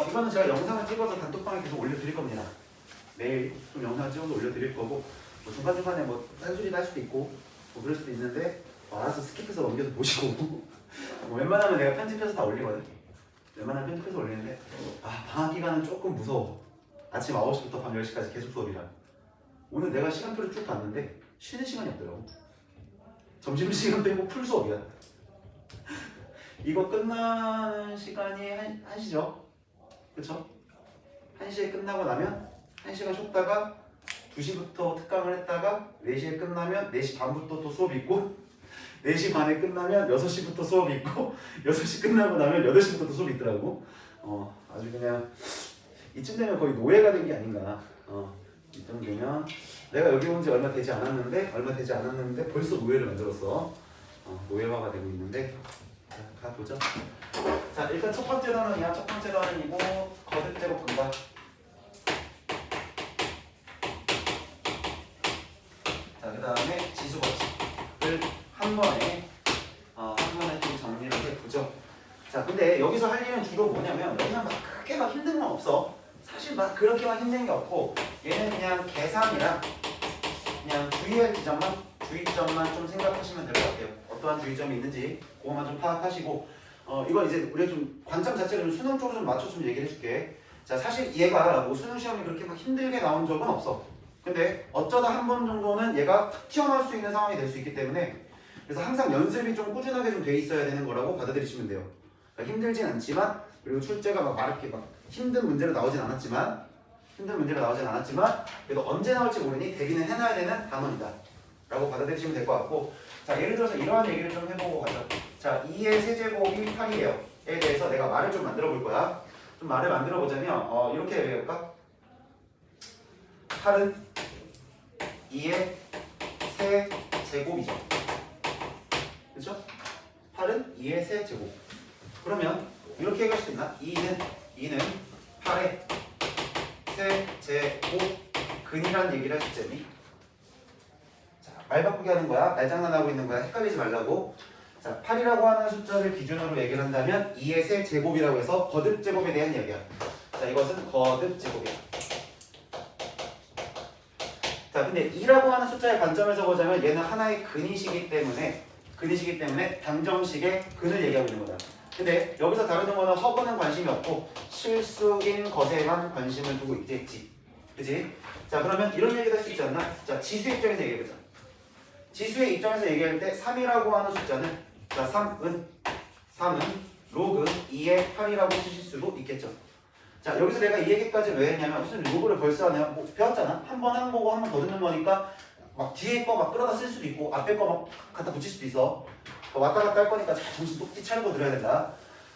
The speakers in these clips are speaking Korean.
이거는 제가 영상을 찍어서 단톡방에 계속 올려드릴 겁니다. 매일 좀 영상을 찍어서 올려드릴 거고 뭐 중간중간에 뭐 딴소리 할 수도 있고 뭐 그럴 수도 있는데 알아서 스킵해서 넘겨서 보시고 뭐 웬만하면 내가 편집해서 다 올리거든. 웬만하면 편집해서 올리는데 방학 기간은 조금 무서워. 아침 9시부터 밤 10시까지 계속 수업이라. 오늘 내가 시간표를 쭉 봤는데 쉬는 시간이 없더라고. 점심시간 빼고 풀 수업이야. 이거 끝나는 시간이 1시죠? 그쵸? 1시에 끝나고 나면 1시간 쉬었다가 2시부터 특강을 했다가 4시에 끝나면 4시 반부터 또 수업이 있고 4시 반에 끝나면 6시부터 수업이 있고 6시 끝나고 나면 8시부터 또 수업이 있더라고. 아주 그냥 이쯤 되면 거의 노예가 된 게 아닌가. 이쯤 되면 내가 여기 온 지 얼마 되지 않았는데 벌써 노예를 만들었어. 노예화가 되고 있는데 자, 가보죠. 자, 일단 첫 번째 단원이야. 첫 번째 단원이고 거듭 제곱 분다. 자, 그 다음에 지수 법칙을 한 번에 좀 정리를 해보죠. 자, 근데 여기서 할 일은 주로 뭐냐면 여기는 막 크게 막 힘든 건 없어. 사실 막 그렇게 막 힘든 게 없고 얘는 그냥 계산이랑 그냥 주의할 주의점만 좀 생각하시면 될 것 같아요. 어떠한 주의점이 있는지 그것만 좀 파악하시고 이거 이제 우리가 좀 관점 자체를 좀 수능 쪽으로 좀 맞춰 좀 얘기를 해줄게. 자, 사실 얘가 뭐 수능 시험이 그렇게 막 힘들게 나온 적은 없어. 근데 어쩌다 한 번 정도는 얘가 탁 튀어나올 수 있는 상황이 될 수 있기 때문에 그래서 항상 연습이 좀 꾸준하게 좀 돼 있어야 되는 거라고 받아들이시면 돼요. 그러니까 힘들진 않지만 그리고 출제가 막 이렇게 막 힘든 문제로 나오진 않았지만 그래도 언제 나올지 모르니 대비는 해놔야 되는 단원이다 라고 받아들이시면 될 것 같고, 자, 예를 들어서 이러한 얘기를 좀 해보고 가죠. 자, 2의 세제곱이 8이에요 에 대해서 내가 말을 좀 만들어 볼 거야. 좀 말을 만들어 보자면 이렇게 얘기할까? 8은 2의 세제곱이죠. 그렇죠? 8은 2의 세제곱. 그러면 이렇게 얘기할 수 있나? 2는 8의 세제곱근이라는 얘기를 할 수 있지. 자, 말 바꾸기 하는 거야. 말장난하고 있는 거야. 헷갈리지 말라고. 자, 8이라고 하는 숫자를 기준으로 얘기를 한다면 2의 세제곱이라고 해서 거듭제곱에 대한 이야기야. 자, 이것은 거듭제곱이야. 자, 근데 2라고 하는 숫자의 관점에서 보자면 얘는 하나의 근이시기 때문에 당정식의 근을 얘기하고 있는 거다. 근데 여기서 다루는 거는 허브는 관심이 없고 실수인 것에만 관심을 두고 있겠지. 그치? 자, 그러면 이런 얘기도 할 수 있지 않나? 자, 지수의 입장에서 얘기해보자. 지수의 입장에서 얘기할 때 3이라고 하는 숫자는, 자, 3은 로그 2의 8이라고 쓰실 수도 있겠죠. 자, 여기서 내가 이 얘기까지 왜 했냐면 무슨 로그를 벌써 하냐? 뭐 배웠잖아. 한 번 한 거고 한 번 더 듣는 거니까 막 뒤에 거 막 끌어다 쓸 수도 있고 앞에 거 막 갖다 붙일 수도 있어. 왔다 갔다 할 거니까 잘 정신 똑띠 차리고 들어야 된다.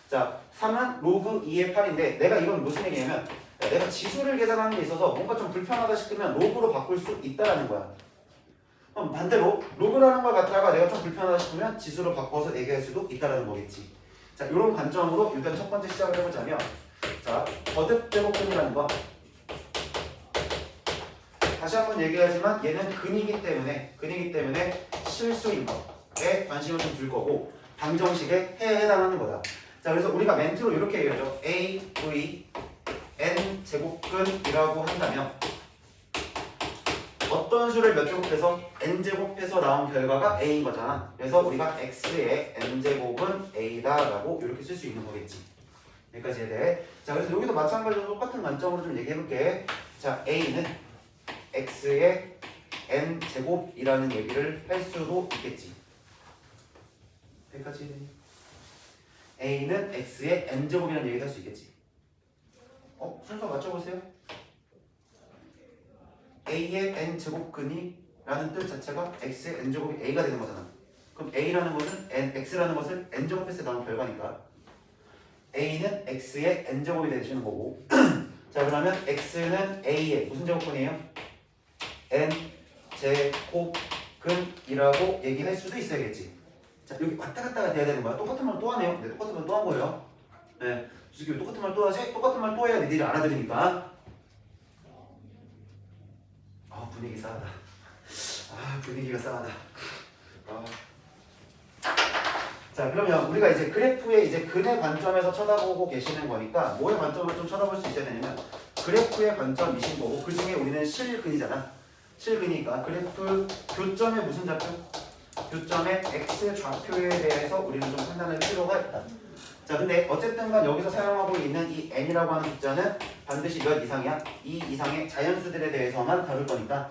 자, 3은 로그 2의 8인데 내가 이건 무슨 얘기냐면 내가 지수를 계산하는 데 있어서 뭔가 좀 불편하다 싶으면 로그로 바꿀 수 있다라는 거야. 그럼 반대로 로그라는 걸 갖다가 내가 좀 불편하다 싶으면 지수로 바꿔서 얘기할 수도 있다라는 거겠지. 자, 이런 관점으로 일단 첫 번째 시작을 해보자면, 자, 거듭제곱근이라는 거 다시 한번 얘기하지만 얘는 근이기 때문에 실수인 것에 관심을 좀 줄 거고 방정식에 해당하는 거다. 자, 그래서 우리가 멘트로 이렇게 얘기하죠. A, V, N 제곱근이라고 한다면 어떤 수를 몇 제곱해서 N 제곱해서 나온 결과가 A인 거잖아. 그래서 우리가 X의 N 제곱은 A다라고 이렇게 쓸 수 있는 거겠지. 여기까지 해야 돼. 자, 그래서 여기도 마찬가지로 똑같은 관점으로 좀 얘기해 볼게. 자, A는 X의 N 제곱이라는 얘기를 할 수도 있겠지. 여기까지. A는 X의 N 제곱이라는 얘기를 할 수 있겠지. 순서 맞춰보세요. A의 N 제곱근이라는 뜻 자체가 X의 N 제곱이 A가 되는 거잖아. 그럼 A라는 것은 X라는 것을 N 제곱했을 때 나온 결과니까 A는 X의 N 제곱이 되시는 거고. 자, 그러면 X는 A의 무슨 제곱근이에요? N 제곱근이라고 얘기할 수도 있어야겠지. 자, 여기 왔다 갔다가 돼야 되는 거야. 똑같은 말 또 하네요. 네, 똑같은 말 또 한 거예요. 네, 솔직히 똑같은 말 또 하지? 똑같은 말 또 해야 니들이 알아들으니까. 분위기 싸하다. 분위기가 싸하다. 자, 그러면 우리가 이제 그래프의 이제 근의 관점에서 쳐다보고 계시는 거니까 뭐의 관점을 좀 쳐다볼 수 있어야 되냐면 그래프의 관점이신 거고 그 중에 우리는 실근이잖아. 실근이니까 그래프 교점의 무슨 좌표? 교점의 x 좌표에 대해서 우리는 좀 판단할 필요가 있다. 자, 근데 어쨌든 간 여기서 사용하고 있는 이 n이라고 하는 숫자는 반드시 몇 이상이야? 2 이상의 자연수들에 대해서만 다룰 거니까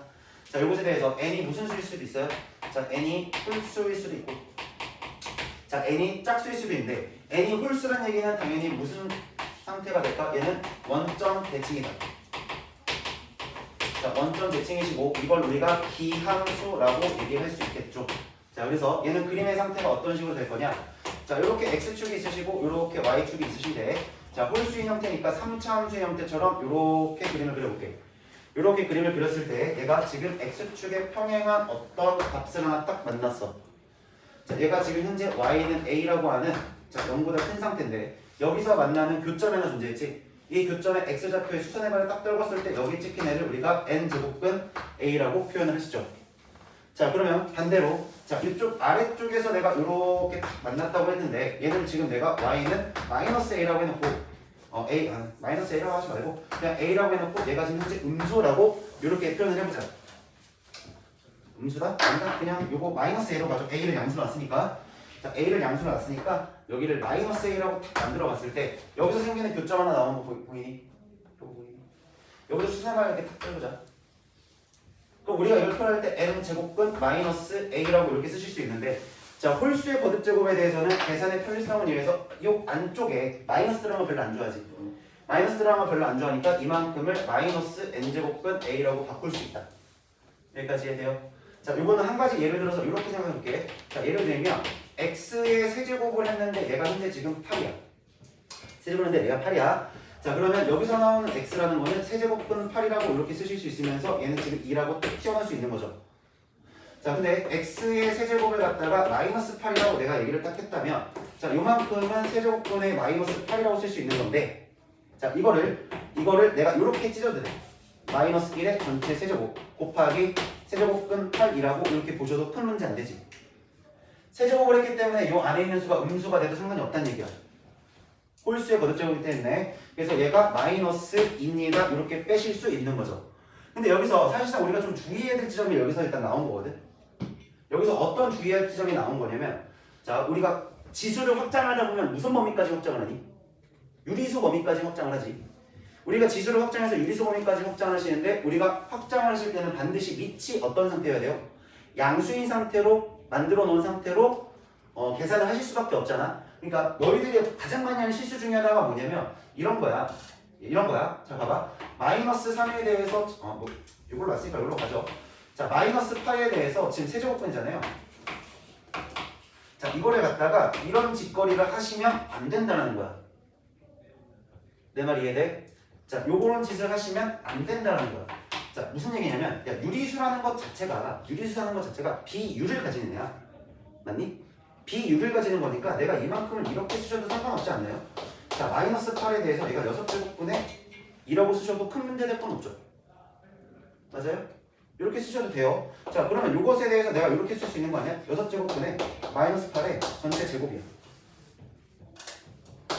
자, 이것에 대해서 n이 무슨 수일 수도 있어요? 자, n이 홀수일 수도 있고 자, n이 짝수일 수도 있는데 n이 홀수란 얘기는 당연히 무슨 상태가 될까? 얘는 원점 대칭이다. 자, 원점 대칭이시고 이걸 우리가 기함수라고 얘기할 수 있겠죠. 자, 그래서 얘는 그림의 상태가 어떤 식으로 될 거냐? 자, 이렇게 x축이 있으시고 이렇게 y축이 있으신데 자, 홀수인 형태니까 3차 함수의 형태처럼 이렇게 그림을 그려볼게. 이렇게 그림을 그렸을 때 얘가 지금 x축에 평행한 어떤 값을 하나 딱 만났어. 자, 얘가 지금 현재 y는 a라고 하는 자, 0보다 큰 상태인데 여기서 만나는 교점이 하나 존재했지. 이 교점의 x좌표의 수선의 발을 딱 떨궜을 때 여기 찍힌 애를 우리가 n제곱근 a라고 표현을 하시죠. 자, 그러면 반대로 자, 이쪽 아래쪽에서 내가 이렇게 만났다고 했는데 얘는 지금 내가 y는 마이너스 a라고 해놓고 마이너스 a라고 하지 말고 그냥 a라고 해놓고 얘가 지금 현재 음수라고 이렇게 표현을 해보자. 음수다? 아니다. 그냥 요거 마이너스 a로 가죠. a를 양수로 놨으니까 자, a를 양수로 놨으니까 여기를 마이너스 a라고 탁 만들어 봤을 때 여기서 생기는 교점 하나 나오는 거 보이니? 요거 보이니? 여기서 수선을 이렇게 탁 빼보자. 그럼 우리가 이걸 표현할 때 n제곱근 마이너스 a라고 이렇게 쓰실 수 있는데 자, 홀수의 거듭제곱에 대해서는 계산의 편리성을 위해서 이 안쪽에 마이너스 들어가면 별로 안 좋아하지. 마이너스 들어가면 별로 안 좋아하니까 이만큼을 마이너스 n제곱근 a라고 바꿀 수 있다. 여기까지 이해돼요? 자, 이거는 한 가지 예를 들어서 이렇게 생각해 볼게. 자, 예를 들면 x의 세제곱을 했는데 얘가 현재 지금 8이야. 세제곱을 했는데 얘가 8이야. 자, 그러면 여기서 나오는 x라는 거는 세제곱근 8이라고 이렇게 쓰실 수 있으면서 얘는 지금 2라고 딱 튀어나올 수 있는 거죠. 자, 근데 x의 세제곱을 갖다가 마이너스 8이라고 내가 얘기를 딱 했다면 자, 요만큼은 세제곱근의 마이너스 8이라고 쓸 수 있는 건데 자, 이거를 내가 이렇게 찢어도 돼. 마이너스 1의 전체 세제곱 곱하기 세제곱근 8이라고 이렇게 보셔도 큰 문제 안 되지. 세제곱을 했기 때문에 요 안에 있는 수가 음수가 돼도 상관이 없다는 얘기야. 홀수의 거듭제곱이기 때문에 그래서 얘가 마이너스 2입니다. 이렇게 빼실 수 있는 거죠. 근데 여기서 사실상 우리가 좀 주의해야 될 지점이 여기서 일단 나온 거거든. 여기서 어떤 주의할 지점이 나온 거냐면 자, 우리가 지수를 확장하다 보면 무슨 범위까지 확장을 하니? 유리수 범위까지 확장을 하지. 우리가 지수를 확장해서 유리수 범위까지 확장을 하시는데 우리가 확장을 하실 때는 반드시 밑이 어떤 상태여야 돼요? 양수인 상태로 만들어 놓은 상태로 계산을 하실 수밖에 없잖아. 그러니까 너희들이 가장 많이 하는 실수 중에 하나가 뭐냐면 이런 거야. 자, 봐봐. 마이너스 3에 대해서 이걸로 왔으니까 이걸로 가죠. 자, 마이너스 8에 대해서 지금 세제곱근이잖아요. 자, 이거를 갖다가 이런 짓거리를 하시면 안 된다는 거야. 내 말 이해돼? 자, 요거는 짓을 하시면 안 된다는 거야. 자, 무슨 얘기냐면 야, 유리수라는 것 자체가 비율을 가지는 애야. 맞니? 비율을 가지는 거니까 내가 이만큼을 이렇게 쓰셔도 상관없지 않나요? 자, 마이너스 8에 대해서 얘가 6제곱분의 2라고 쓰셔도 큰 문제 될 건 없죠. 맞아요? 이렇게 쓰셔도 돼요. 자, 그러면 이것에 대해서 내가 이렇게 쓸 수 있는 거 아니야? 6제곱분의 마이너스 8의 전체 제곱이야.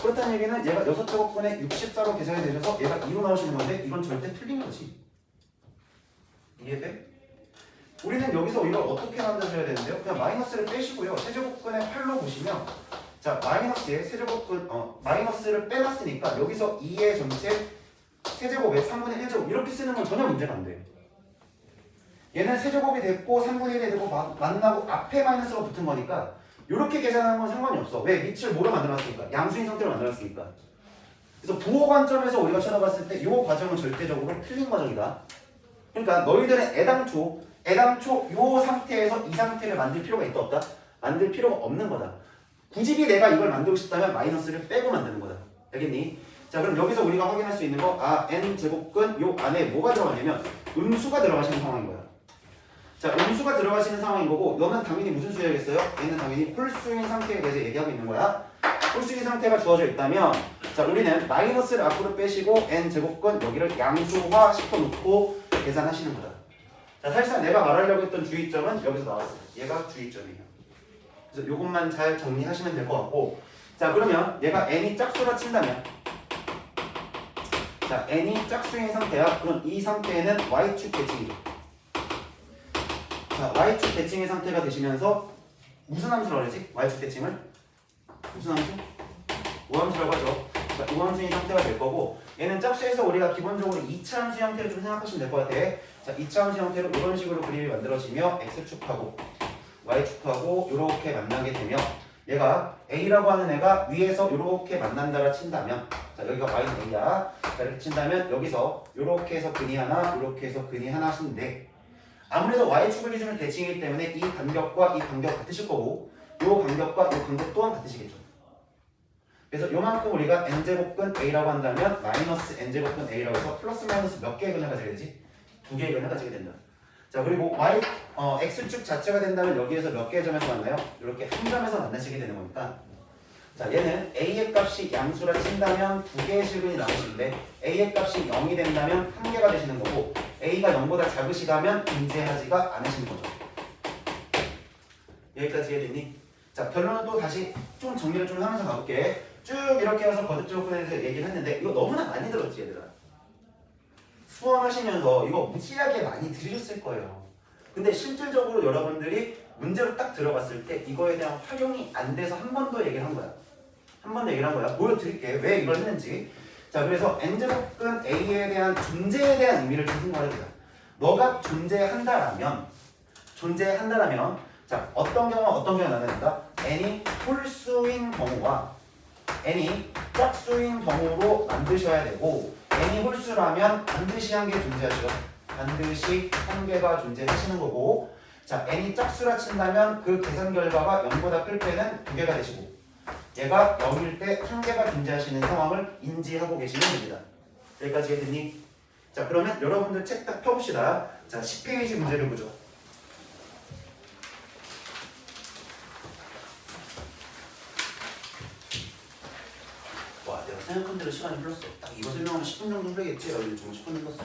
그렇다는 얘기는 얘가 6제곱분의 64로 계산이 되셔서 얘가 2로 나오시는 건데 이건 절대 틀린 거지. 이해돼? 우리는 여기서 이걸 어떻게 만드셔야 되는데요? 그냥 마이너스를 빼시고요. 세제곱근의 8로 보시면 자, 마이너스의 세제곱근 마이너스를 빼놨으니까 여기서 2의 전체 세제곱에 3분의 1제곱 이렇게 쓰는 건 전혀 문제가 안 돼. 얘는 세제곱이 됐고 3분의 1이 되고 만나고 앞에 마이너스가 붙은 거니까 이렇게 계산하는 건 상관이 없어. 왜? 밑을 뭐로 만들어놨으니까? 양수인 상태로 만들어놨으니까. 그래서 부호 관점에서 우리가 쳐다봤을 때 이 과정은 절대적으로 틀린 과정이다. 그러니까 너희들은 애당초 이 상태에서 이 상태를 만들 필요가 있다 없다? 만들 필요가 없는 거다. 굳이 내가 이걸 만들고 싶다면 마이너스를 빼고 만드는 거다. 알겠니? 자, 그럼 여기서 우리가 확인할 수 있는 거 n제곱근 요 안에 뭐가 들어가냐면 음수가 들어가시는 상황인 거야. 자, 음수가 들어가시는 상황인 거고 너는 당연히 무슨 수여야겠어요? 얘는 당연히 홀수인 상태에 대해서 얘기하고 있는 거야. 홀수인 상태가 주어져 있다면 자, 우리는 마이너스를 앞으로 빼시고 n제곱근 여기를 양수화 시켜놓고 계산하시는 거다. 자, 사실상 내가 말하려고 했던 주의점은 여기서 나왔어. 얘가 주의점이에요. 그래서 이것만 잘 정리하시면 될 것 같고, 자 그러면 얘가 n이 짝수라 친다면, 자 n이 짝수인 상태야. 그럼 이 상태에는 y축 대칭이죠. 자 y축 대칭의 상태가 되시면서 무슨 함수라고 그러지? y축 대칭을 무슨 함수? 우함수라고 하죠. 자, 우함수인 상태가 될 거고, 얘는 짝수에서 우리가 기본적으로 2차 함수 형태를 좀 생각하시면 될 것 같아. 자 2차 함수 형태로 이런 식으로 그림이 만들어지며 x축하고 y축하고 이렇게 만나게 되면, 얘가 a라고 하는 애가 위에서 이렇게 만난다라 친다면, 자 여기가 y는 a야. 자 이렇게 친다면 여기서 이렇게 해서 근이 하나, 이렇게 해서 근이 하나인데, 아무래도 y축을 기준으로 대칭이기 때문에 이 간격과 이 간격 같으실 거고, 이 간격과 이 간격 또한 같으시겠죠. 그래서 요만큼 우리가 n제곱근 a라고 한다면 마이너스 n제곱근 a라고 해서 플러스 마이너스 몇 개의 근을 가지게 되지? 2개의 근을 가지게 된다. 자 그리고 x축 자체가 된다면 여기에서 몇 개의 점에서 만나요? 이렇게 한 점에서 만나시게 되는 겁니다. 자 얘는 a의 값이 양수라 친다면 2개의 실근이 나오시는데, a의 값이 0이 된다면 1개가 되시는 거고, a가 0보다 작으시다면 존재하지가 않으시는 거죠. 여기까지 이해됐니? 자 결론은 또 다시 좀 정리를 좀 하면서 가볼게. 쭉 이렇게 해서 거듭조건에 대해서 얘기를 했는데, 이거 너무나 많이 들었지 얘들아. 수험하시면서 이거 무지하게 많이 들으셨을 거예요. 근데 실질적으로 여러분들이 문제로 딱 들어봤을 때 이거에 대한 활용이 안 돼서 한 번 더 얘기를 한 거야. 한 번 더 얘기를 한 거야. 보여드릴게 왜 이걸 했는지. 자 그래서 n제곱근 a에 대한 존재에 대한 의미를 좀 생각해보자. 너가 존재한다라면 자 어떤 경우가 나타난다? n이 홀수인 경우와 n이 짝수인 경우로 만드셔야 되고, n이 홀수라면 반드시 한 개 존재하죠. 반드시 한 개가 존재하시는 거고, 자 n이 짝수라 친다면 그 계산 결과가 0보다 클 때는 2개가 되시고, 얘가 0일 때 한 개가 존재하시는 상황을 인지하고 계시면 됩니다. 여기까지 이해됐니? 자 그러면 여러분들 책 딱 펴봅시다. 자 10페이지 문제를 보죠. 와 내가 생각한 대로 시간이 흘렀어. 딱 이거 설명하면 10분 정도 흘리겠지. 여기 정말 10분 흘렀어.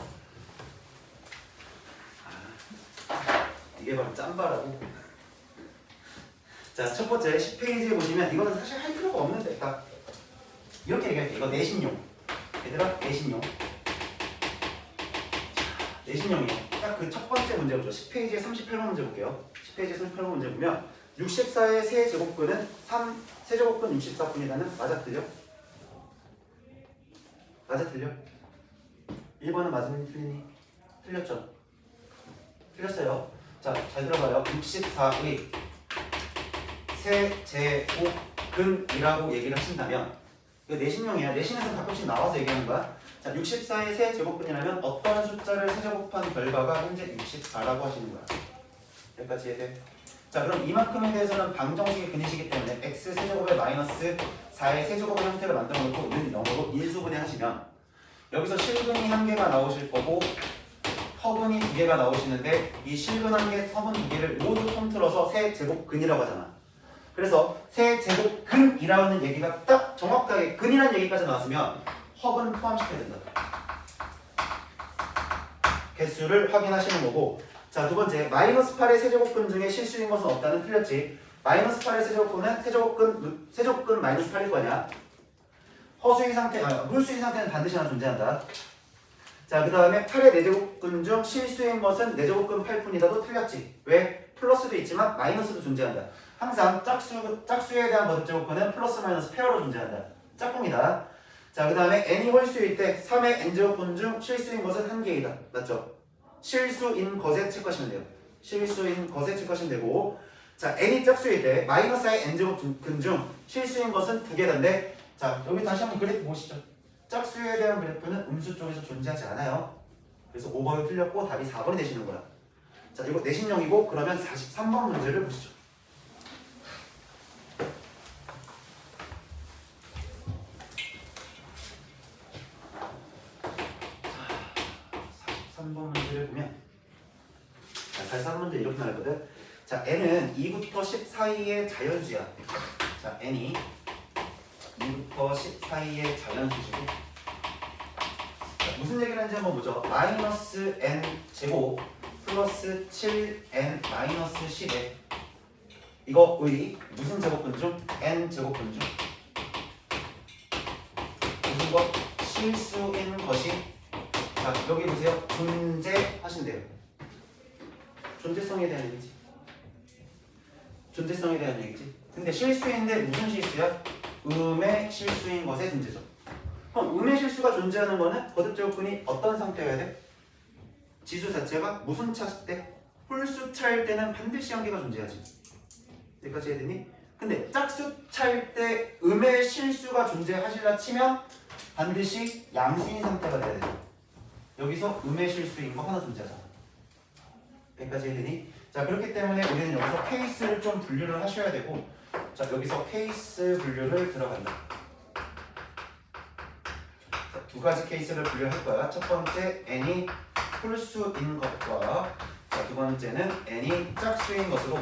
이게 바로 짬바라고. 자 첫 번째 10페이지에 보시면, 이거는 사실 할 필요가 없는데 딱 이렇게 얘기할게. 이거 내신용. 얘들아 내신용. 내신용이요. 딱 그 첫 번째 문제 보죠. 10페이지에 38번 문제 볼게요. 10페이지에 38번 문제 보면 64의 세제곱근은 3세제곱근 64분이라는 맞아 틀려? 맞아 틀려? 1번은 맞으니 틀리니? 틀렸죠? 틀렸어요. 자, 잘 들어봐요. 64의 세제곱근이라고 얘기를 하신다면, 이거 내신용이야. 내신에서 가끔씩 나와서 얘기하는 거야. 자, 64의 세제곱근이라면 어떤 숫자를 세제곱한 결과가 현재 64라고 하시는 거야. 여기까지 이해돼? 자, 그럼 이만큼에 대해서는 방정식의 근이시기 때문에 x 세제곱에 마이너스 4의 세제곱의 형태를 만들어 놓고 는 0으로 인수분해 하시면, 여기서 실근이 1개가 나오실 거고 허근이 2개가 나오시는데, 이 실근 1개, 허근 2개를 모두 통틀어서 세제곱근이라고 하잖아. 그래서 세제곱근이라는 얘기가 딱 정확하게 근이라는 얘기까지 나왔으면 허근 포함시켜야 된다. 개수를 확인하시는 거고, 자, 두 번째, 마이너스 8의 세제곱근 중에 실수인 것은 없다는 틀렸지. 마이너스 8의 세제곱근은 세제곱근 마이너스 8일 거냐? 허수인 상태, 물수인 상태는 반드시 하나 존재한다. 자, 그 다음에 8의 4제곱근 중 실수인 것은 4제곱근 8뿐이다도 틀렸지. 왜? 플러스도 있지만 마이너스도 존재한다. 항상 짝수에 대한 거듭제곱근은 플러스 마이너스 페어로 존재한다. 짝꿍이다. 자, 그 다음에 n이 홀수일 때 3의 n제곱근 중 실수인 것은 1개이다. 맞죠? 실수인 것에 체크하시면 돼요. 실수인 것에 체크하시면 되고, 자, n이 짝수일 때 마이너스 4의 n제곱근 중 실수인 것은 2개인데, 자, 여기 다시 한번 그래프 보시죠. 짝수에 대한 그래프는 음수 쪽에서 존재하지 않아요. 그래서 5번이 틀렸고 답이 4번이 되시는 거야. 자, 이거 내신용이고, 그러면 43번 문제를 보시죠. 자, 43번 문제를 보면, 자, 43번 문제 이렇게 나왔거든. 자, n은 2부터 10 사이의 자연수야. 자, n이 2부터 10 사이의 자연수시고, 무슨 얘기를 하는지 한번 보죠. 마이너스 n 제곱 플러스 7n 마이너스 10에 이거의 무슨 제곱근 중? n 제곱근 중 무슨 것? 실수인 것이 자 여기 보세요. 존재하신대요. 존재성에 대한 얘기지. 존재성에 대한 얘기지. 근데 실수인데 무슨 실수야? 음의 실수인 것의 존재죠. 그럼 음의 실수가 존재하는 거는 거듭제곱근이 어떤 상태여야 돼? 지수 자체가 무슨 차일 때? 홀수 차일 때는 반드시 한 개가 존재하지. 여기까지 해야 되니? 근데 짝수 차일 때 음의 실수가 존재하시라 치면 반드시 양수인 상태가 돼야 되죠. 여기서 음의 실수인 거 하나 존재하잖아. 여기까지 해야 되니? 자 그렇기 때문에 우리는 여기서 케이스를 좀 분류를 하셔야 되고 자 여기서 케이스 분류를 들어간다. 자, 두 가지 케이스를 분류할 거야. 첫 번째 n이 홀수인 것과 자, 두 번째는 n이 짝수인 것으로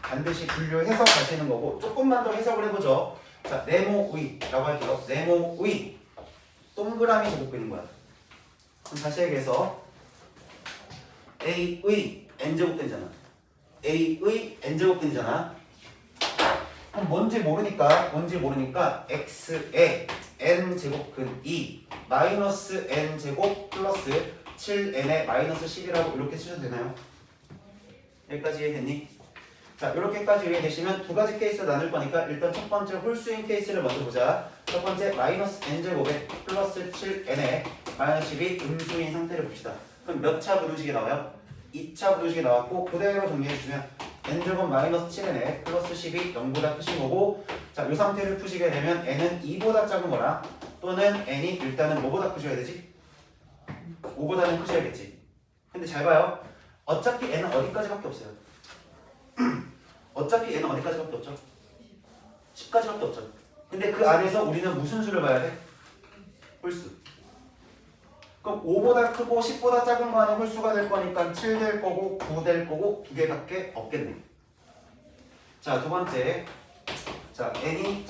반드시 분류해서 가시는 거고 조금만 더 해석을 해보죠. 자 네모의라고 할게요. 네모의 동그라미 제곱근인 거야. 그럼 다시 얘기해서 A의 n제곱근이잖아. A의 n제곱근이잖아. 그럼 뭔지 모르니까 x의 n제곱근 2 마이너스 n제곱 플러스 7n의 마이너스 10이라고 이렇게 쓰셔도 되나요? 여기까지 이해됐니? 자 이렇게까지 이해되시면 두 가지 케이스 나눌 거니까 일단 첫 번째 홀수인 케이스를 먼저 보자. 첫 번째 마이너스 n제곱에 플러스 7n의 마이너스 10이 음수인 상태를 봅시다. 그럼 몇 차 부등식이 나와요? 2차 부등식이 나왔고 그대로 정리해주면 n제곱 마이너스 7n에 플러스 10이 0보다 크신 거고 자 이 상태를 푸시게 되면 n은 2보다 작은 거나 또는 n이 일단은 뭐보다 크셔야 되지? 5보다는 크셔야겠지. 근데 잘 봐요. 어차피 n은 어디까지밖에 없어요. 어차피 n은 어디까지밖에 없죠? 10까지밖에 없죠. 근데 그 안에서 우리는 무슨 수를 봐야 돼? 홀수. 그럼 5보다 크고 10보다 작은 거 안에 홀수가 될 거니까 7 될 거고 9 될 거고 두 개밖에 없겠네. 자, 두 번째. 자, n이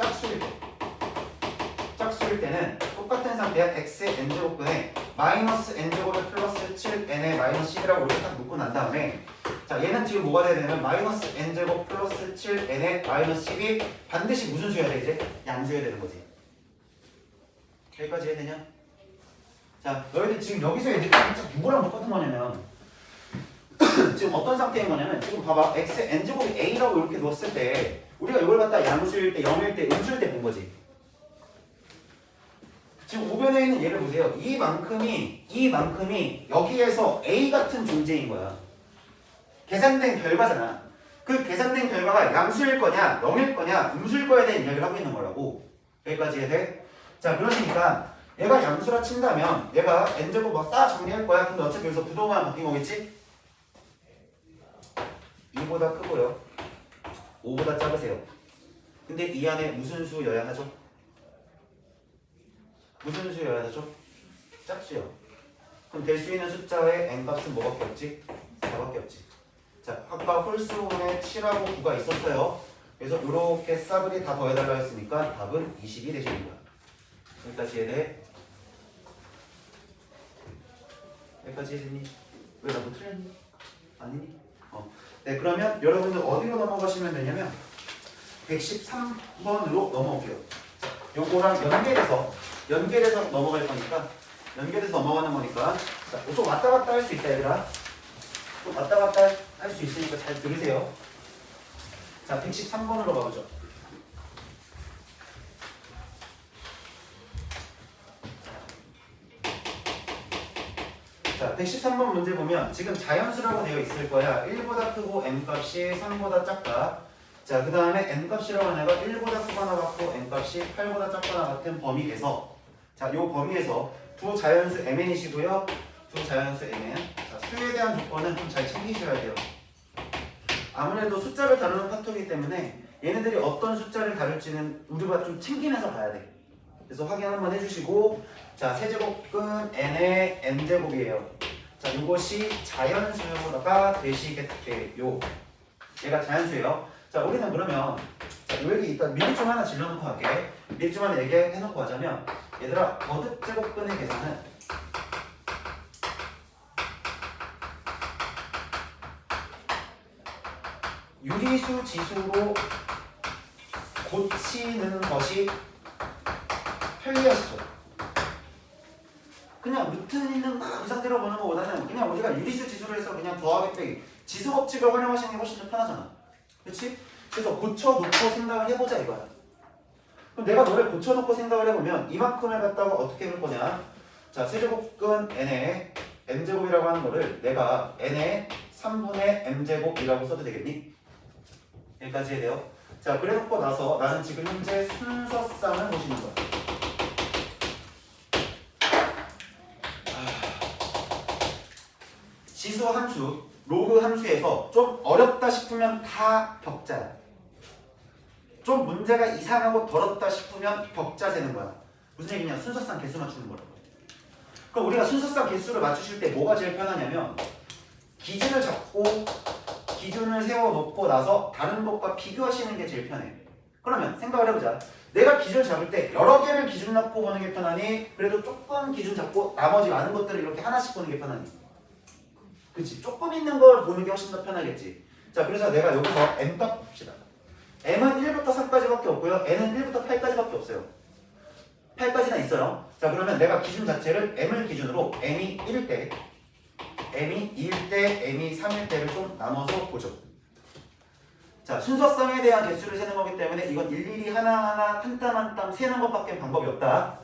짝수일 때는 똑같은 상태야. x의 n제곱분에 마이너스 n제곱에 플러스 7n의 마이너스 10이라고 이렇게 딱 놓고 난 다음에 자, 얘는 지금 뭐가 돼야 되냐면 마이너스 n제곱 플러스 7n의 마이너스 10이 반드시 무슨 수여야 돼 이제? 양수여야 되는 거지. 여기까지 해야 되냐? 자, 너희들 지금 여기서 얘들이 진짜 누구랑 똑같은 거냐면 지금 어떤 상태인 거냐면 지금 봐봐. x의 n제곱이 a라고 이렇게 놓았을 때 우리가 이걸 갖다 양수일 때, 0일 때, 음수일 때 본 거지. 지금 우변에 있는 얘를 보세요. 이만큼이 여기에서 a 같은 존재인 거야. 계산된 결과잖아. 그 계산된 결과가 양수일 거냐, 0일 거냐, 음수일 거에 대한 이야기를 하고 있는 거라고. 여기까지 해? 자, 그러시니까 얘가 양수라 친다면 얘가 n제곱 막 다 정리할 거야. 근데 어차피 여기서 부동만 바뀐 거겠지? 2보다 크고요. 5보다 작으세요. 근데 이 안에 무슨 수여야 하죠? 무슨 수여야 하죠? 짝수요. 그럼 될 수 있는 숫자의 n값은 뭐밖에 없지? 4밖에 없지. 자, 아까 홀수분에 7하고 9가 있었어요. 그래서 이렇게 싸그리 다 더해달라 했으니까 답은 20이 되시는 거야. 여기까지 이해돼? 여기까지 이해됐니? 왜 나도 틀렸니? 아니니? 네, 그러면 여러분들 어디로 넘어가시면 되냐면 113번으로 넘어올게요. 요거랑 연결해서 넘어갈 거니까 연결해서 넘어가는 거니까 자, 좀 왔다 갔다 할 수 있다 얘들아. 좀 왔다 갔다 할 수 있으니까 잘 들으세요. 자, 113번으로 가보죠. 자, 113번 문제 보면 지금 자연수라고 되어 있을 거야. 1보다 크고 n값이 3보다 작다. 자, 그 다음에 n값이라고 하는 애가 1보다 크거나 같고 n값이 8보다 작거나 같은 범위에서 자, 요 범위에서 두 자연수 mn이시고요. 두 자연수 mn. 자, 수에 대한 조건은 좀 잘 챙기셔야 돼요. 아무래도 숫자를 다루는 파토이기 때문에 얘네들이 어떤 숫자를 다룰지는 우리가 좀 챙기면서 봐야 돼. 그래서 확인 한번 해주시고 자, 세제곱근 n의 n제곱이에요. 자, 이것이 자연수가 되시겠대요. 얘가 자연수예요. 자, 우리는 그러면 자, 여기 일단 미리 좀 하나 질러놓고 할게. 미리 좀 하나 얘기해놓고 하자면 얘들아, 거듭제곱근의 계산은 유리수 지수로 고치는 것이 편리하시죠. 그냥 루트 있는 막 이 상태로 보는 것보다는 그냥 우리가 유리수 지수로 해서 그냥 더하기 빼기 지수 법칙을 활용하시는 게 훨씬 더 편하잖아. 그렇지? 그래서 고쳐놓고 생각을 해보자 이거야. 그럼 내가 너를 고쳐놓고 생각을 해보면 이만큼을 갖다가 어떻게 해볼 거냐. 자, 세제곱근 n의 m제곱이라고 하는 거를 내가 n의 3분의 m제곱이라고 써도 되겠니? 여기까지 해야 돼요. 자, 그래놓고 나서 나는 지금 현재 순서쌍을 보시는 거야. 지수 함수, 로그 함수에서 좀 어렵다 싶으면 다 격자야. 좀 문제가 이상하고 더럽다 싶으면 격자 세는 거야. 무슨 얘기냐? 순서쌍 개수 맞추는 거라고. 그럼 우리가 순서쌍 개수를 맞추실 때 뭐가 제일 편하냐면 기준을 잡고 기준을 세워놓고 나서 다른 것과 비교하시는 게 제일 편해. 그러면 생각을 해보자. 내가 기준을 잡을 때 여러 개를 기준 잡고 보는 게 편하니 그래도 조금 기준 잡고 나머지 많은 것들을 이렇게 하나씩 보는 게 편하니? 그치? 조금 있는 걸 보는 게 훨씬 더 편하겠지. 자, 그래서 내가 여기서 m 값 봅시다. m은 1부터 3까지밖에 없고요. n은 1부터 8까지밖에 없어요. 8까지나 있어요. 자, 그러면 내가 기준 자체를 m을 기준으로 m이 1일 때, m이 2일 때, m이 3일 때를 좀 나눠서 보죠. 자, 순서쌍에 대한 개수를 세는 거기 때문에 이건 일일이 하나하나 한 땀 한 땀 세는 것밖에 방법이 없다.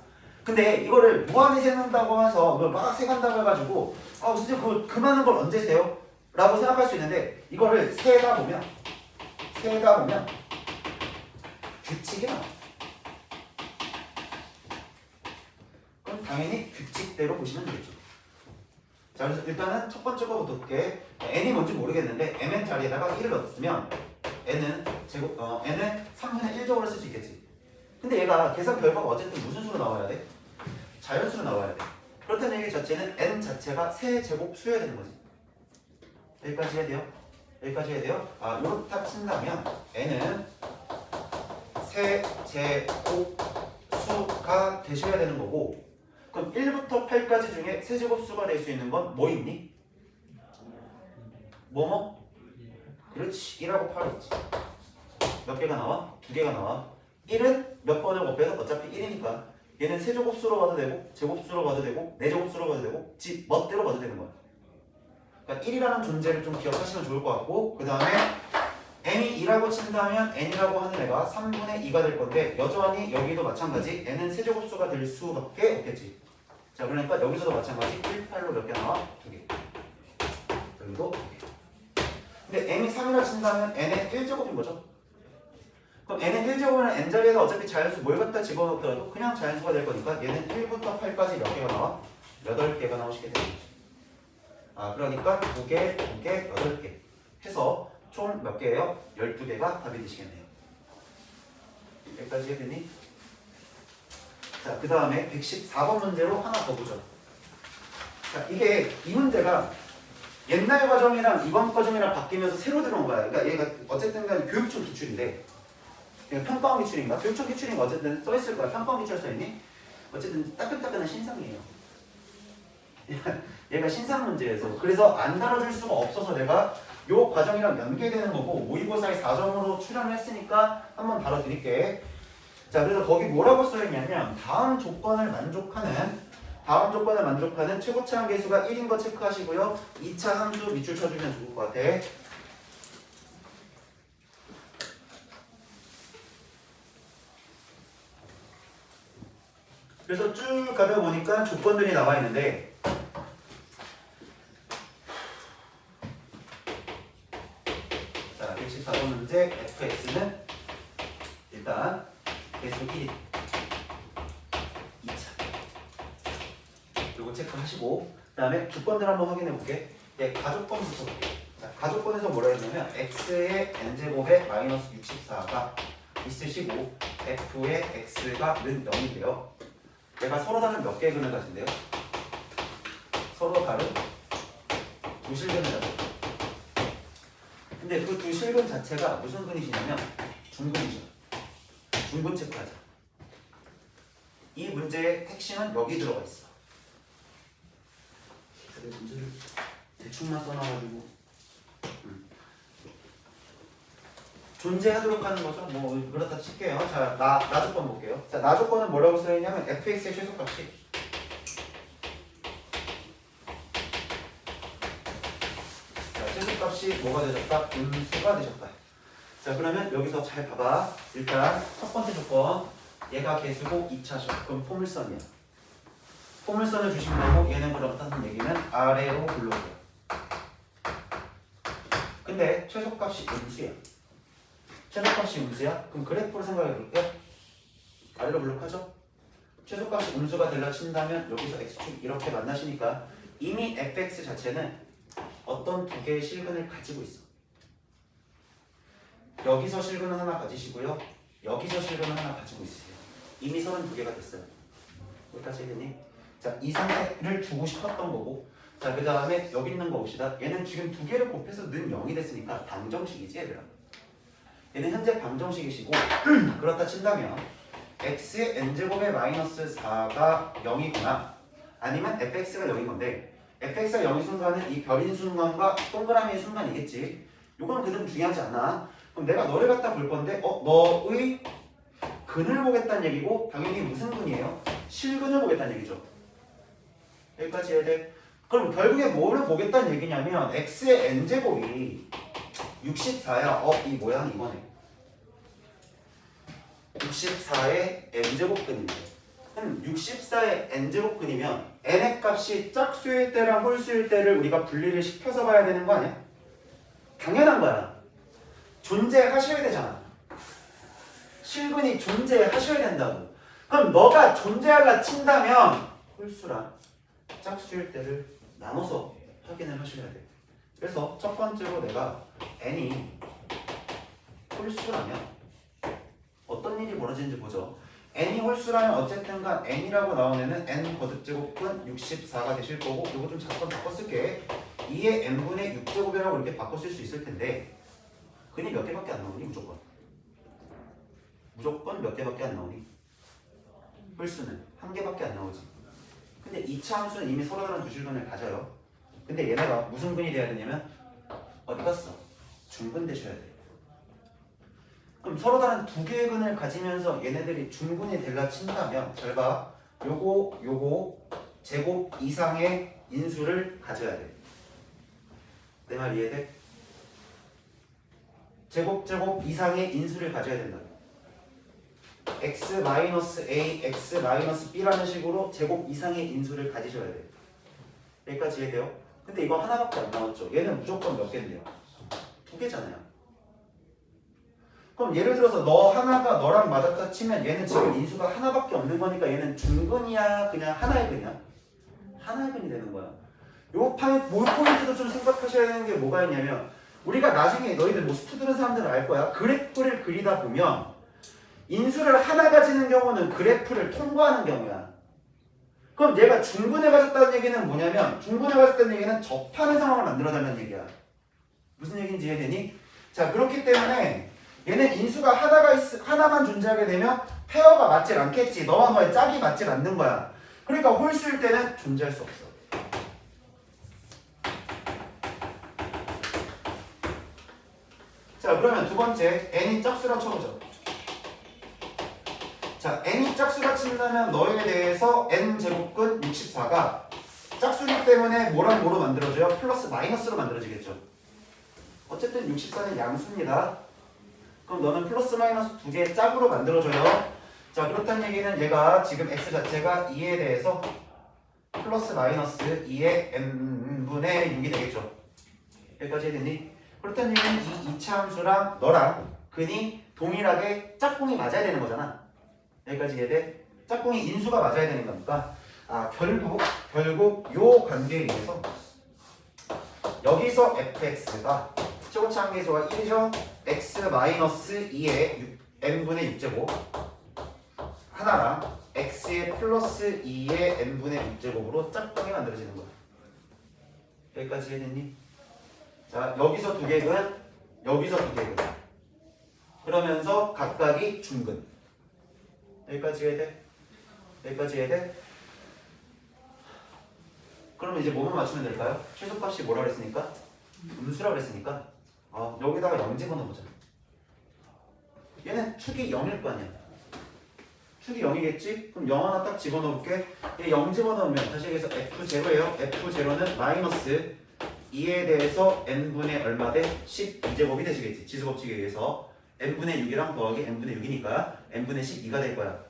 근데 이거를 무한히 세는다고 해서 이걸 막 세간다고 해가지고 선생님 그 많은 걸 언제 세요? 라고 생각할 수 있는데 이거를 세다 보면 규칙이 나와. 그럼 당연히 규칙대로 보시면 되겠죠. 자, 그래서 일단은 첫 번째 거부터 볼게. n이 뭔지 모르겠는데 mn 자리에다가 1을 넣었으면 n은 3분의 1적으로 쓸 수 있겠지. 근데 얘가 계산 결과가 어쨌든 무슨 수로 나와야 돼? 자연수로 나와야 돼. 그렇다는 얘기 자체는 n 자체가 세제곱 수여야 되는 거지. 여기까지 해야 돼요? 여기까지 해야 돼요? 요렇다 친다면 n은 세제곱 수가 되셔야 되는 거고, 그럼 1부터 8까지 중에 세제곱 수가 될 수 있는 건 뭐 있니? 뭐뭐? 그렇지. 1하고 8이 있지. 몇 개가 나와? 2개가 나와. 1은 몇 번을 곱해서 어차피 1이니까 얘는 세제곱수로 봐도 되고 제곱수로 봐도 되고 네제곱수로 봐도 되고 지 멋대로 봐도 되는 거야. 그러니까 1이라는 존재를 좀 기억하시면 좋을 것 같고, 그 다음에 n이 2라고 친다면 n이라고 하는 애가 3분의 2가 될 건데 여전히 여기도 마찬가지 n은 세제곱수가 될 수밖에 없겠지. 자, 그러니까 여기서도 마찬가지 1, 8로 몇 개 나와? 2개. 여기도 2개. 근데 n이 3이라 친다면 n의 1제곱인 거죠. 그럼 n은 1제곱이면 n자리에서 어차피 자연수 뭘 갖다 집어넣더라도 그냥 자연수가 될 거니까 얘는 1부터 8까지 몇 개가 나와? 8개가 나오시게 됩니다. 그러니까 2개, 2개, 8개 해서 총 몇 개예요? 12개가 답이 되시겠네요. 여기까지 해야되니? 자, 그 다음에 114번 문제로 하나 더 보죠. 자, 이 문제가 옛날 과정이랑 이번 과정이랑 바뀌면서 새로 들어온 거야. 그러니까 얘가 어쨌든 간에 교육청 기출인데, 평가원 기출인가? 교육청 기출인가? 어쨌든 써있을 거야. 평가원 기출 써있니? 어쨌든 따끈따끈한 신상이에요. 얘가 신상 문제에서 그래서 안 다뤄줄 수가 없어서 내가 요 과정이랑 연계되는 거고 모의고사에 4점으로 출연을 했으니까 한번 다뤄드릴게. 자, 그래서 거기 뭐라고 써있냐면 다음 조건을 만족하는 최고차항 계수가 1인 거 체크하시고요. 2차 함수 밑줄 쳐주면 좋을 것 같아. 그래서 쭉 가다 보니까 조건들이 나와 있는데, 자, 114번 문제 fx는 일단 계수 1인 2차 요거 체크하시고, 그 다음에 조건들 한번 확인해 볼게. 가족권부터 볼게. 자, 가족권에서 뭐라 했냐면 x의 n제곱에 마이너스 64가 있으시고 f의 x가 는 0인데요. 얘가 서로 다른 몇 개의 근을 가진대요? 서로 다른 두 실근을 가져요. 근데 그 두 실근 자체가 무슨 근이시냐면 중근이죠. 중근 체크하자. 이 문제의 핵심은 여기 들어가 있어. 문제를 대충만 써놔가지고 존재하도록 하는 거죠. 뭐 그렇다 칠게요. 자, 나 조건 볼게요. 자, 나 조건은 뭐라고 써있냐면 fx의 최소값이 자, 최소값이 뭐가 되셨다? 음수가 되셨다. 자, 그러면 여기서 잘 봐봐. 일단 첫 번째 조건 얘가 개수고 2차죠. 그럼 포물선이야. 포물선을 주신 거고 얘는 그렇다는 얘기는 아래로 굴러오고요. 근데 최소값이 음수야. 최소값이 음수야? 그럼 그래프로 생각해 볼게. 아래로 블록하죠? 최소값이 음수가 되려 친다면 여기서 x축 이렇게 만나시니까 이미 fx 자체는 어떤 두 개의 실근을 가지고 있어. 여기서 실근은 하나 가지시고요. 여기서 실근은 하나 가지고 있으세요. 이미 32개가 됐어요. 여기까지 했니? 자, 이 상태를 주고 싶었던 거고, 자, 그 다음에 여기 있는 거 봅시다. 얘는 지금 두 개를 곱해서 는 0이 됐으니까 방정식이지 얘들아. 얘는 현재 방정식이시고 그렇다 친다면 x의 n제곱의 마이너스 4가 0이거나 아니면 fx가 0인 건데 fx가 0인 순간은 이 별인 순간과 동그라미의 순간이겠지. 요건 그다음 중요하지 않아. 그럼 내가 너를 갖다 볼 건데 너의 근을 보겠다는 얘기고 당연히 무슨 근이에요? 실근을 보겠다는 얘기죠. 여기까지 해야 돼. 그럼 결국에 뭐를 보겠다는 얘기냐면 x의 n제곱이 64야. 이 모양이 이거네. 64의 n제곱근인데 64의 n제곱근이면 n의 값이 짝수일 때랑 홀수일 때를 우리가 분리를 시켜서 봐야 되는 거 아니야? 당연한 거야. 존재하셔야 되잖아. 실근이 존재하셔야 된다고. 그럼 너가 존재하려 친다면 홀수랑 짝수일 때를 나눠서 확인을 하셔야 돼. 그래서 첫 번째로 내가 n이 홀수라면 어떤 일이 벌어지는지 보죠. n이 홀수라면 어쨌든 간 n이라고 나온 애는 n 거듭제곱은 64가 되실 거고 이거 좀 잠깐 바꿔 쓸게. 2의 n분의 6제곱이라고 이렇게 바꿔 쓸 수 있을 텐데 근이 몇 개밖에 안 나오니 무조건? 무조건 몇 개밖에 안 나오니? 홀수는 한 개밖에 안 나오지. 근데 2차 함수는 이미 서로 다른 두 실근을 가져요. 근데 얘네가 무슨 근이 돼야 되냐면 어디 갔어? 중근 되셔야 돼. 그럼 서로 다른 두 개의 근을 가지면서 얘네들이 중근이 될라 친다면 잘 봐. 요거 제곱 이상의 인수를 가져야 돼. 내 말 이해돼? 제곱 이상의 인수를 가져야 된다. x-a, x-b라는 식으로 제곱 이상의 인수를 가지셔야 돼. 여기까지 이해돼요? 근데 이거 하나밖에 안 나왔죠. 얘는 무조건 몇 개인데요? 두 개잖아요. 그럼 예를 들어서 너 하나가 너랑 맞았다 치면 얘는 지금 인수가 하나밖에 없는 거니까 얘는 중근이야 그냥 하나의 근이야? 하나의 근이 되는 거야. 요 포인트도 좀 생각하셔야 되는 게 뭐가 있냐면 우리가 나중에 너희들 뭐 스투 들은 사람들은 알 거야. 그래프를 그리다 보면 인수를 하나 가지는 경우는 그래프를 통과하는 경우야. 그럼 얘가 중근을 가졌다는 얘기는 뭐냐면 중근을 가졌다는 얘기는 접하는 상황을 만들어달라는 얘기야. 무슨 얘기인지 이해되니? 자, 그렇기 때문에 얘는 인수가 하나만 존재하게 되면 페어가 맞질 않겠지. 너와 너의 짝이 맞질 않는 거야. 그러니까 홀수일 때는 존재할 수 없어. 자, 그러면 두 번째 n이 짝수라 쳐보죠. 자, n이 짝수라 친다면 너에 대해서 n제곱근 64가 짝수기 때문에 뭐랑 뭐로 만들어져요? 플러스 마이너스로 만들어지겠죠. 어쨌든 64는 양수입니다. 그럼 너는 플러스 마이너스 두 개의 짝으로 만들어져요. 자, 그렇다는 얘기는 얘가 지금 x 자체가 2에 대해서 플러스 마이너스 2의 n분의 6이 되겠죠. 여기까지 됐니? 그렇다는 얘기는 이 2차 함수랑 너랑 근이 동일하게 짝꿍이 맞아야 되는 거잖아. 여기까지 이해돼? 짝꿍이 인수가 맞아야 되는 거니까 결국 요 관계에 의해서 여기서 fx가 최고치 한계수가 1이죠. x-2의 n분의 6제곱 하나랑 x의 플러스 2의 n분의 6제곱으로 짝꿍이 만들어지는 거야. 여기까지 이해됐니? 자, 여기서 두 개근, 여기서 두 개근. 그러면서 각각이 중근. 여기까지 이해돼? 여기까지 이해돼? 그러면 이제 뭐만 맞추면 될까요? 최소값이 뭐라 그랬으니까? 음수라 그랬으니까 여기다가 0 집어넣어보자. 얘는 축이 0일 거 아니야. 축이 0이겠지? 그럼 0 하나 딱 집어넣을게. 얘 0 집어넣으면 다시 얘기해서 F0예요. F0는 마이너스 2에 대해서 n분의 얼마 대 12제곱이 되시겠지. 지수법칙에 의해서 n분의 6이랑 더하기 n분의 6이니까 n분의 12가 될 거야.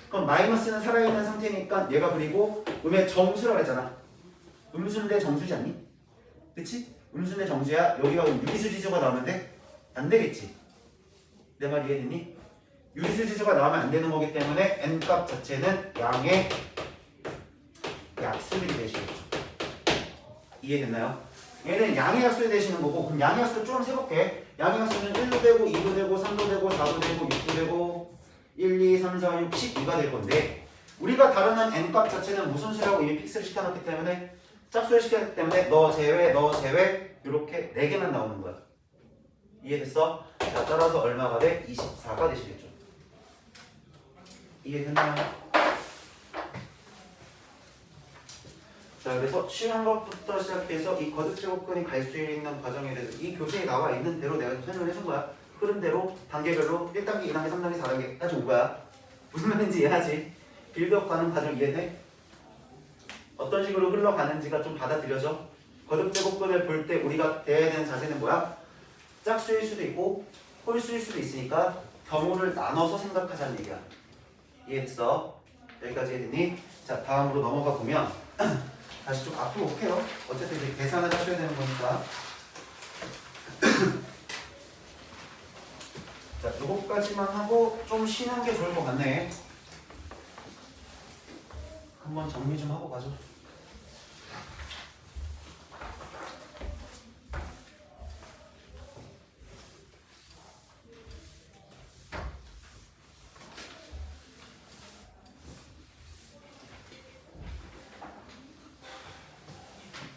그럼 마이너스는 살아있는 상태니까 얘가 그리고 음의 정수라고 했잖아. 음수인데 정수지 않니? 그치? 음수인데 정수야. 여기가 유리수 지수가 나오는데 안 되겠지. 내 말 이해됐니? 유리수 지수가 나오면 안 되는 거기 때문에 n값 자체는 양의 약수들이 되시겠죠. 이해됐나요? 얘는 양의 약수에 되시는 거고, 그럼 양의 약수 좀 세볼게. 양의 약수는 1도 되고 2도 되고 3도 되고 4도 되고 6도 되고 1, 2, 3, 4, 6, 12가 될 건데, 우리가 다루는 n값 자체는 무슨 수라고 이미 픽스를 시켜놨기 때문에, 짝수를 시켰기 때문에 너 제외 이렇게 4개만 나오는 거야. 이해됐어? 자, 따라서 얼마가 돼? 24가 되시겠죠. 이해됐나요? 자, 그래서 쉬운 것부터 시작해서 이 거듭제곱근이 갈 수 있는 과정에 대해서 이 교재에 나와 있는 대로 내가 설명을 해준 거야. 흐름대로 단계별로 1단계, 2단계, 3단계, 4단계까지 온 거야. 무슨 말인지 이해하지? 빌드업 가는 과정 이해돼? 어떤 식으로 흘러가는지가 좀 받아들여져? 거듭제곱근을 볼 때 우리가 대해야 되는 자세는 뭐야? 짝수일 수도 있고 홀수일 수도 있으니까 경우를 나눠서 생각하자는 얘기야. 이해했어? 여기까지 해야되니? 자, 다음으로 넘어가 보면 다시 좀 앞으로 올게요. 어쨌든 이제 계산을 하셔야 되는 거니까. 자, 요거까지만 하고 좀 쉬는 게 좋을 것 같네. 한번 정리 좀 하고 가죠.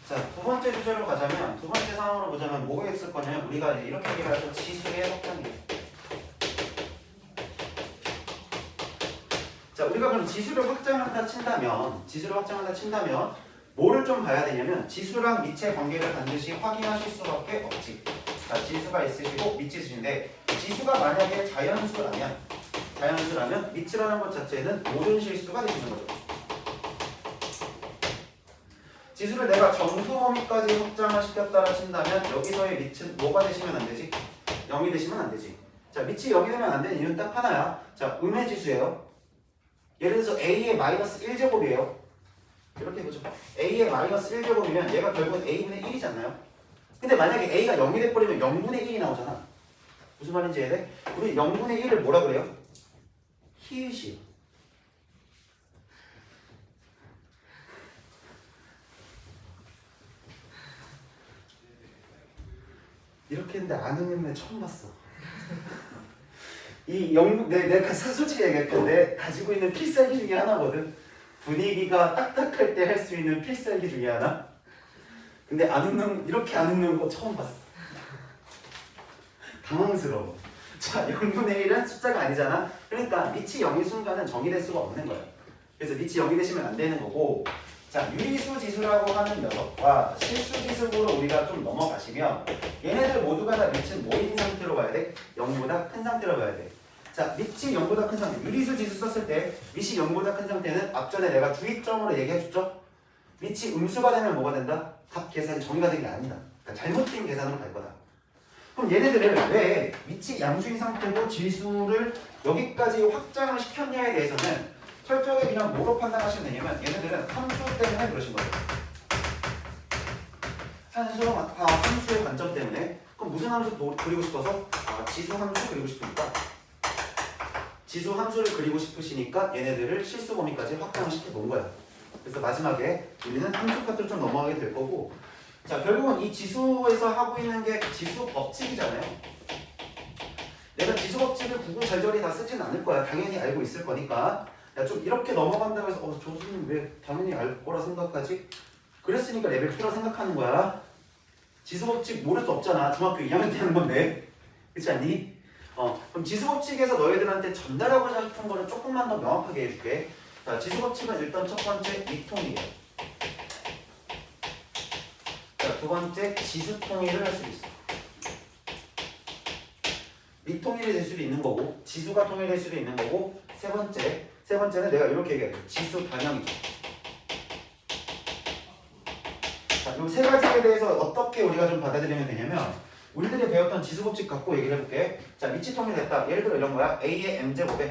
자, 두 번째 주제로 가자면, 두 번째 상황으로 보자면 뭐가 있을 거냐면, 우리가 이제 이렇게 얘기를 하죠. 지수의 확장이에요. 자, 우리가 그럼 지수를 확장한다 친다면 뭐를 좀 봐야 되냐면, 지수랑 밑의 관계를 반드시 확인하실 수밖에 없지. 자, 지수가 있으시고 밑지수인데, 지수가 만약에 자연수라면 밑이라는 것 자체는 모든 실수가 되시는 거죠. 지수를 내가 정수 범위까지 확장을 시켰다라 친다면 여기서의 밑은 뭐가 되시면 안 되지? 0이 되시면 안 되지. 자, 밑이 0이 되면 안 되는 이유는 딱 하나야. 자, 음의 지수예요. 예를 들어서 a의 마이너스 1제곱이에요. 이렇게 해보죠. a의 마이너스 1제곱이면 얘가 결국은 a분의 1이지 않나요? 근데 만약에 a가 0이 돼버리면 0분의 1이 나오잖아. 무슨 말인지 이해돼? 우리 0분의 1을 뭐라 그래요? 히읗이요. 이렇게 했는데 아는 애는 처음 봤어. 내가 솔직히 얘기할게. 내 가지고 있는 필살기 중에 하나거든. 분위기가 딱딱할 때 할 수 있는 필살기 중에 하나. 근데 이렇게 안 웃는 거 처음 봤어. 당황스러워. 자, 0분의 1은 숫자가 아니잖아. 그러니까 밑이 0인 순간은 정의될 수가 없는 거야. 그래서 밑이 0이 되시면 안 되는 거고, 자, 유리수 지수라고 하는 녀석과 실수 지수로 우리가 좀 넘어가시면 얘네들 모두가 다 밑은 뭐인 상태로 봐야 돼? 0보다 큰 상태로 봐야 돼. 자, 밑이 0보다 큰 상태. 유리수 지수 썼을 때 밑이 0보다 큰 상태는 앞전에 내가 주의점으로 얘기해줬죠? 밑이 음수가 되면 뭐가 된다? 값 계산이 정의가 된 게 아니다. 그러니까 잘못된 계산으로 갈 거다. 그럼 얘네들을 왜 밑이 양수인 상태고 지수를 여기까지 확장을 시켰냐에 대해서는 철저하게 그냥 뭐로 판단하시면 되냐면 얘네들은 함수 때문에 그러신 거예요. 함수의 관점 때문에. 그럼 무슨 함수 그리고 싶어서? 지수 함수 그리고 싶으니까. 지수 함수를 그리고 싶으시니까 얘네들을 실수 범위까지 확장을 시켜 놓은 거야. 그래서 마지막에 우리는 함수 카트로 좀 넘어가게 될 거고, 자, 결국은 이 지수에서 하고 있는 게 지수 법칙이잖아요. 내가 지수 법칙을 구구절절히 다 쓰진 않을 거야. 당연히 알고 있을 거니까. 야, 좀 이렇게 넘어간다고 해서 교수님 왜 당연히 알 거라 생각하지? 그랬으니까 레벨 2라 생각하는 거야. 지수 법칙 모를 수 없잖아. 중학교 2학년 때 하는 건데. 그렇지 않니? 그럼 지수 법칙에서 너희들한테 전달하고자 싶은 거를 조금만 더 명확하게 해줄게. 자, 지수 법칙은 일단 첫 번째 이통이에요. 자, 두 번째 지수 통일을 할 수 있어. 미통일이 될 수도 있는 거고 지수가 통일될 수도 있는 거고 세 번째는 내가 이렇게 얘기해요. 지수 변형이죠. 자, 이 세 가지에 대해서 어떻게 우리가 좀 받아들이면 되냐면 우리들이 배웠던 지수 법칙 갖고 얘기를 해볼게. 자, 밑이 통일됐다. 예를 들어 이런 거야. A의 m제곱에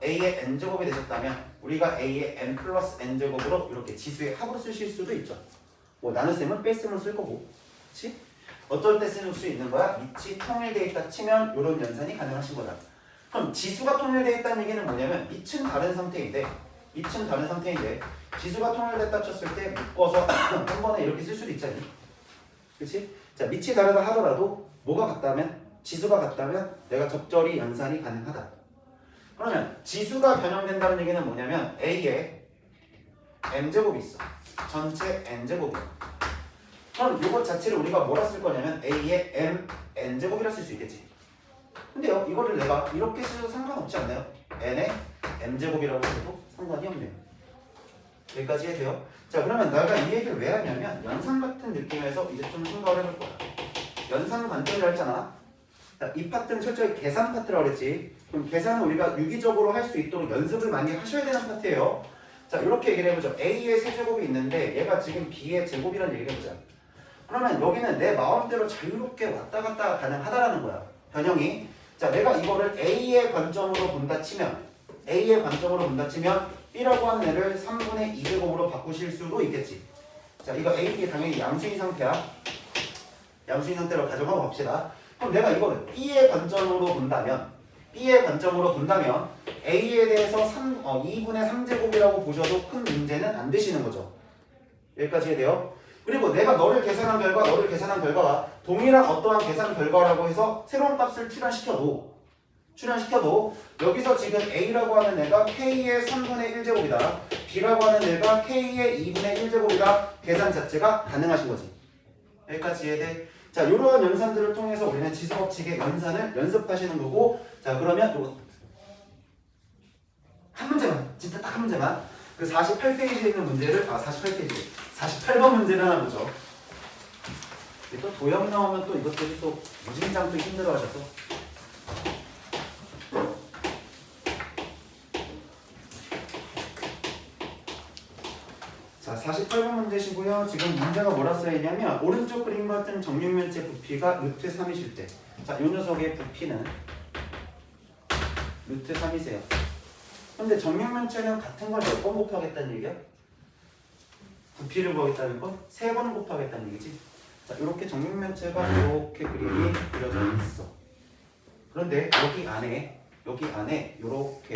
A의 n제곱이 되셨다면 우리가 A의 n 플러스 n제곱으로 이렇게 지수의 합으로 쓰실 수도 있죠. 뭐 나눗셈은 뺄셈을 쓸 거고, 그렇지? 어떨 때 쓸 수 있는 거야? 밑이 통일되어 있다 치면 이런 연산이 가능하신 거다. 그럼 지수가 통일되어 있다는 얘기는 뭐냐면 밑은 다른 상태인데 지수가 통일됐다 쳤을 때 묶어서 한 번에 이렇게 쓸 수도 있잖니. 그렇지? 자, 밑이 다르다 하더라도 뭐가 같다면? 지수가 같다면 내가 적절히 연산이 가능하다. 그러면 지수가 변형된다는 얘기는 뭐냐면 A에 m제곱이 있어. 전체 n제곱이야. 그럼 이것 자체를 우리가 뭐라 쓸 거냐면 A의 m n제곱이라 쓸 수 있겠지. 근데요, 이거를 내가 이렇게 써도 상관없지 않나요? n의 m제곱이라고 해도 상관이 없네요. 여기까지 해야 돼요. 자, 그러면 내가 이 얘기를 왜 하냐면 연산 같은 느낌에서 이제 좀 생각을 해볼 거야. 연산 관점이라 했잖아. 자, 이 파트는 철저히 계산 파트라고 그랬지. 그럼 계산은 우리가 유기적으로 할 수 있도록 연습을 많이 하셔야 되는 파트예요. 자, 이렇게 얘기를 해보죠. A의 세제곱이 있는데 얘가 지금 B의 제곱이라는 얘기를 해보자. 그러면 여기는 내 마음대로 자유롭게 왔다 갔다 가능하다라는 거야. 변형이. 자, 내가 이거를 A의 관점으로 본다 치면 B라고 하는 애를 3분의 2제곱으로 바꾸실 수도 있겠지. 자, 이거 A, B가 당연히 양수인 상태야. 양수인 상태로 가정하고 갑시다. 그럼 내가 이거를 B의 관점으로 본다면 A에 대해서 2분의 3제곱이라고 보셔도 큰 문제는 안 되시는 거죠. 여기까지 해야 돼요. 그리고 내가 너를 계산한 결과와 동일한 어떠한 계산 결과라고 해서 새로운 값을 출현시켜도 여기서 지금 A라고 하는 애가 K의 3분의 1제곱이다. B라고 하는 애가 K의 2분의 1제곱이다. 계산 자체가 가능하신 거지. 여기까지 이해돼? 자, 이러한 연산들을 통해서 우리는 지수법칙의 연산을 연습하시는 거고, 자, 그러면 요거 한 문제만, 진짜 딱 한 문제만, 그 48페이지에 있는 문제를 48번 문제를 하나 보죠. 또 도형 나오면 또 이것들이 또 무진장 또 힘들어하셔서. 자, 48번 문제시고요. 지금 문제가 뭐라 써있냐면 오른쪽 그림 같은 정육면체 부피가 루트 3이실 때, 자, 이 녀석의 부피는 루트 3이세요. 근데 정육면체는 같은 걸 몇 번 곱하겠다는 얘기야? 부피를 구하겠다는 건 3번 곱하겠다는 얘기지. 자, 이렇게 정육면체가 이렇게 그림이 그려져 있어. 그런데 여기 안에 이렇게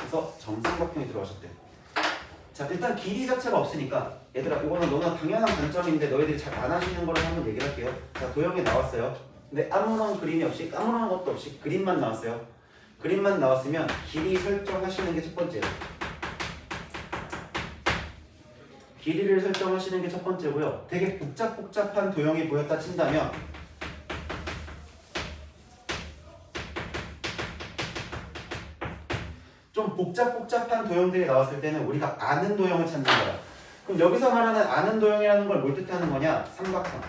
해서 정삼각형이 들어가셨대. 자, 일단 길이 자체가 없으니까 얘들아, 이거는 너무나 당연한 관점인데 너희들이 잘 안 하시는 거를 한번 얘기를 할게요. 자, 도형이 나왔어요. 근데 아무런 그림이 없이, 아무런 것도 없이 그림만 나왔어요. 그림만 나왔으면 길이 설정하시는 게 첫 번째예요. 길이를 설정하시는 게 첫 번째고요. 되게 복잡한 도형이 보였다 친다면 좀 복잡한 도형들이 나왔을 때는 우리가 아는 도형을 찾는 거야. 그럼 여기서 말하는 아는 도형이라는 걸 뭘 뜻하는 거냐? 삼각형.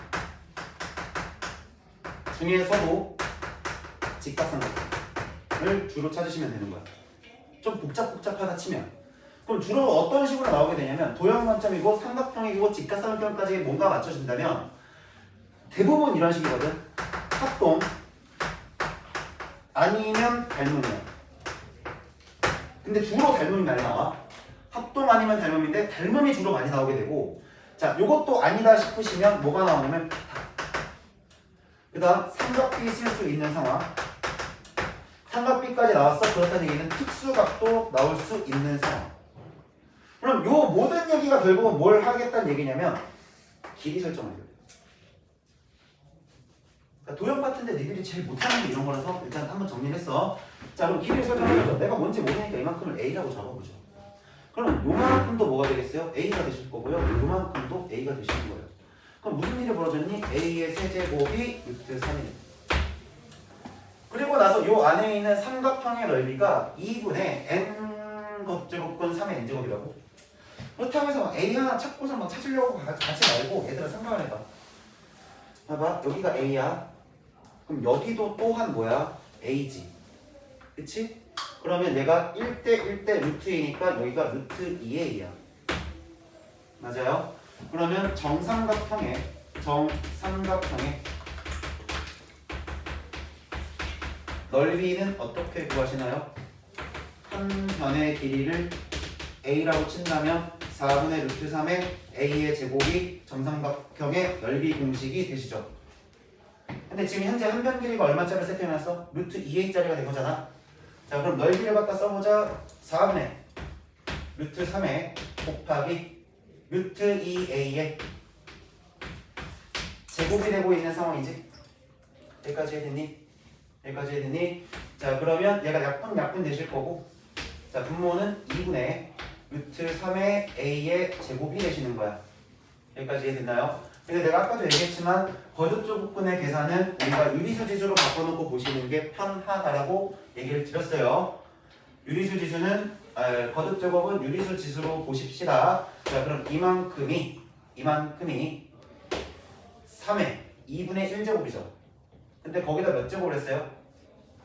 중에서도 직각삼각형을 주로 찾으시면 되는 거야. 좀 복잡하다 치면. 그럼 주로 어떤 식으로 나오게 되냐면 도형 관점이고 삼각형이고 직각삼각형까지 뭔가 맞춰진다면 대부분 이런 식이거든. 합동 아니면 닮음이야. 근데 주로 닮음이 많이 나와. 합동 아니면 닮음인데 닮음이 주로 많이 나오게 되고, 자, 요것도 아니다 싶으시면 뭐가 나오냐면 그 다음 삼각비 쓸 수 있는 상황. 삼각비까지 나왔어. 그렇다는 얘기는 특수각도 나올 수 있는 상황. 그럼 요 모든 얘기가 결국은 뭘 하겠다는 얘기냐면 길이 설정을 해요. 그러니까 도형 파트인데 니들이 제일 못하는 게 이런 거라서 일단 한번 정리를 했어. 자, 그럼 길이를 설정해보죠. 내가 뭔지 모르니까 이만큼을 A라고 적어보죠. 그럼 요만큼도 뭐가 되겠어요? A가 되실 거고요. 요만큼도 A가 되시는 거예요. 그럼 무슨 일이 벌어졌니? A의 세제곱이 루트 3이네. 그리고 나서 요 안에 있는 삼각형의 넓이가 2분의 n제곱분 3의 n제곱이라고. 그렇다고 해서 막 A 하나 찾고서 막 찾으려고 가지 말고 얘들아 생각을 해봐. 봐봐, 여기가 A야. 그럼 여기도 또한 뭐야? a지. 그치? 그러면 얘가 1대 1대 루트 2니까 여기가 루트 2a야. 맞아요? 그러면 정삼각형의 넓이는 어떻게 구하시나요? 한 변의 길이를 a라고 친다면 4분의 루트 3의 a의 제곱이 정삼각형의 넓이 공식이 되시죠. 근데 지금 현재 한 변 길이가 얼마짜리 세팅해놨어? 루트 2a짜리가 된 거잖아. 자, 그럼 넓이를 갖다 써보자. 4분의 루트 3의 곱하기 루트 2a의 제곱이 되고 있는 상황이지. 여기까지 해야되니? 여기까지 해야되니? 자, 그러면 얘가 약분 되실 거고, 자, 분모는 2분의 루트 3의 a의 제곱이 되시는 거야. 여기까지 이해됐나요? 근데 내가 아까도 얘기했지만 거듭조급분의 계산은 우리가 유리수 지수로 바꿔놓고 보시는 게 편하다라고 얘기를 드렸어요. 유리수 지수는 거듭제곱은 유리수 지수로 보십시다. 자, 그럼 이만큼이 3의 2분의 1제곱이죠. 근데 거기다 몇 제곱을 했어요?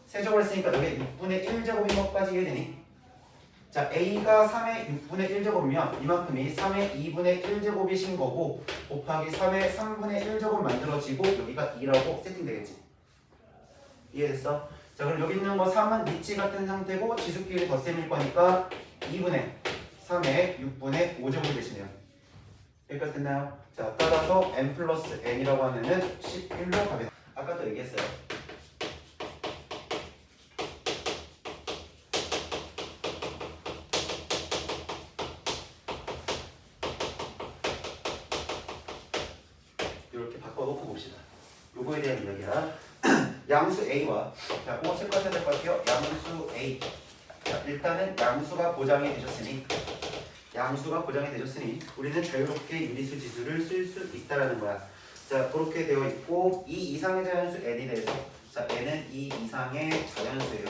세제곱을 했으니까 여기 6분의 1제곱인 것까지 이해되니? 자, a가 3의 6분의 1제곱이면 이만큼이 3의 2분의 1제곱이신 거고 곱하기 3의 3분의 1제곱 만들어지고 여기가 2라고 세팅되겠지. 이해됐어? 자, 그럼 여기 있는 거 3은 니치 같은 상태고 지수끼리 덧셈일 거니까 2분의 3의 6분의 5제곱이 되시네요. 여기까지 됐나요? 자, 따라서 n 플러스 n이라고 하면은 11로 가게. 아까도 얘기했어요. 이렇게 바꿔놓고 봅시다. 요거에 대한 이야기야. 양수 a와, 자, 그거 체크하셔야 될 것 같아요. 양수 a. 자, 일단은 양수가 보장이 되셨으니 우리는 자유롭게 유리수 지수를 쓸 수 있다라는 거야. 자, 그렇게 되어 있고 이 이상의 자연수 n이 돼서, 자, n은 이 이상의 자연수예요.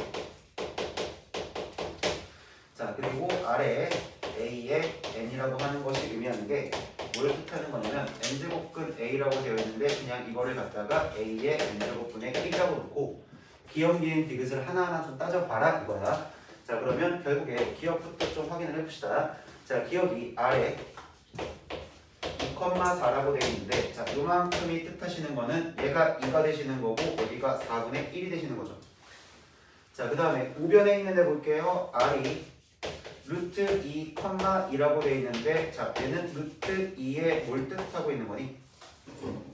자, 그리고 아래 a의 n이라고 하는 것이 의미하는 게 뭘 뜻하는 거냐면 n제곱근 a라고 되어 있는데 그냥 이거를 갖다가 a의 n제곱분의 1이라고 놓고 기억, 니은, 디귿을 하나하나 좀 따져봐라 이거야. 자, 그러면 결국에 기억부터 좀 확인을 해봅시다. 자, 기억이 아래 2,4라고 되어 있는데, 자, 요만큼이 뜻하시는 거는 얘가 2가 되시는 거고 여기가 4분의 1이 되시는 거죠. 자, 그 다음에 우변에 있는 애 볼게요. r이 루트 2,2라고 되어 있는데, 자, 얘는 루트 2의 뭘 뜻하고 있는 거니?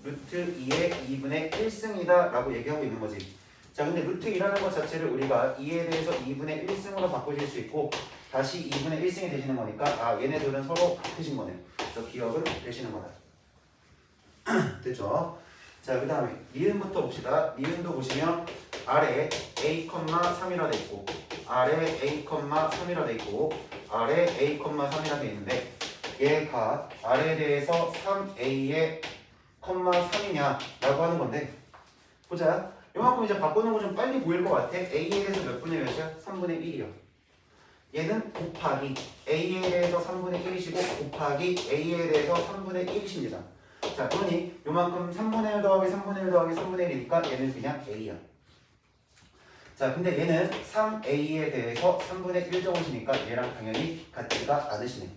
루트 2의 2분의 1승이다 라고 얘기하고 있는 거지. 자, 근데 루트 2라는 것 자체를 우리가 2에 대해서 2분의 1승으로 바꿔줄 수 있고 다시 2분의 1승이 되시는 거니까 아, 얘네들은 서로 같으신 거네. 그래서 기억은 되시는 거다. 됐죠? 자, 그 다음에 니은부터 봅시다. 니은도 보시면 아래 a, 3이라 돼 있고 아래 a, 3이라 돼 있고 아래 a, 3이라 돼 있는데 얘가 아래에 대해서 3a의 3이냐 라고 하는 건데, 보자. 요만큼 이제 바꾸는 거 좀 빨리 보일 것 같아. a에 대해서 몇 분의 몇이야? 3분의 1이요. 얘는 곱하기 a에 대해서 3분의 1이시고 곱하기 a에 대해서 3분의 1이십니다. 자, 그러니 요만큼 3분의 1 더하기 3분의 1 더하기 3분의 1이니까 얘는 그냥 a야. 자, 근데 얘는 3a에 대해서 3분의 1 제곱이니까 얘랑 당연히 같지가 않으시네.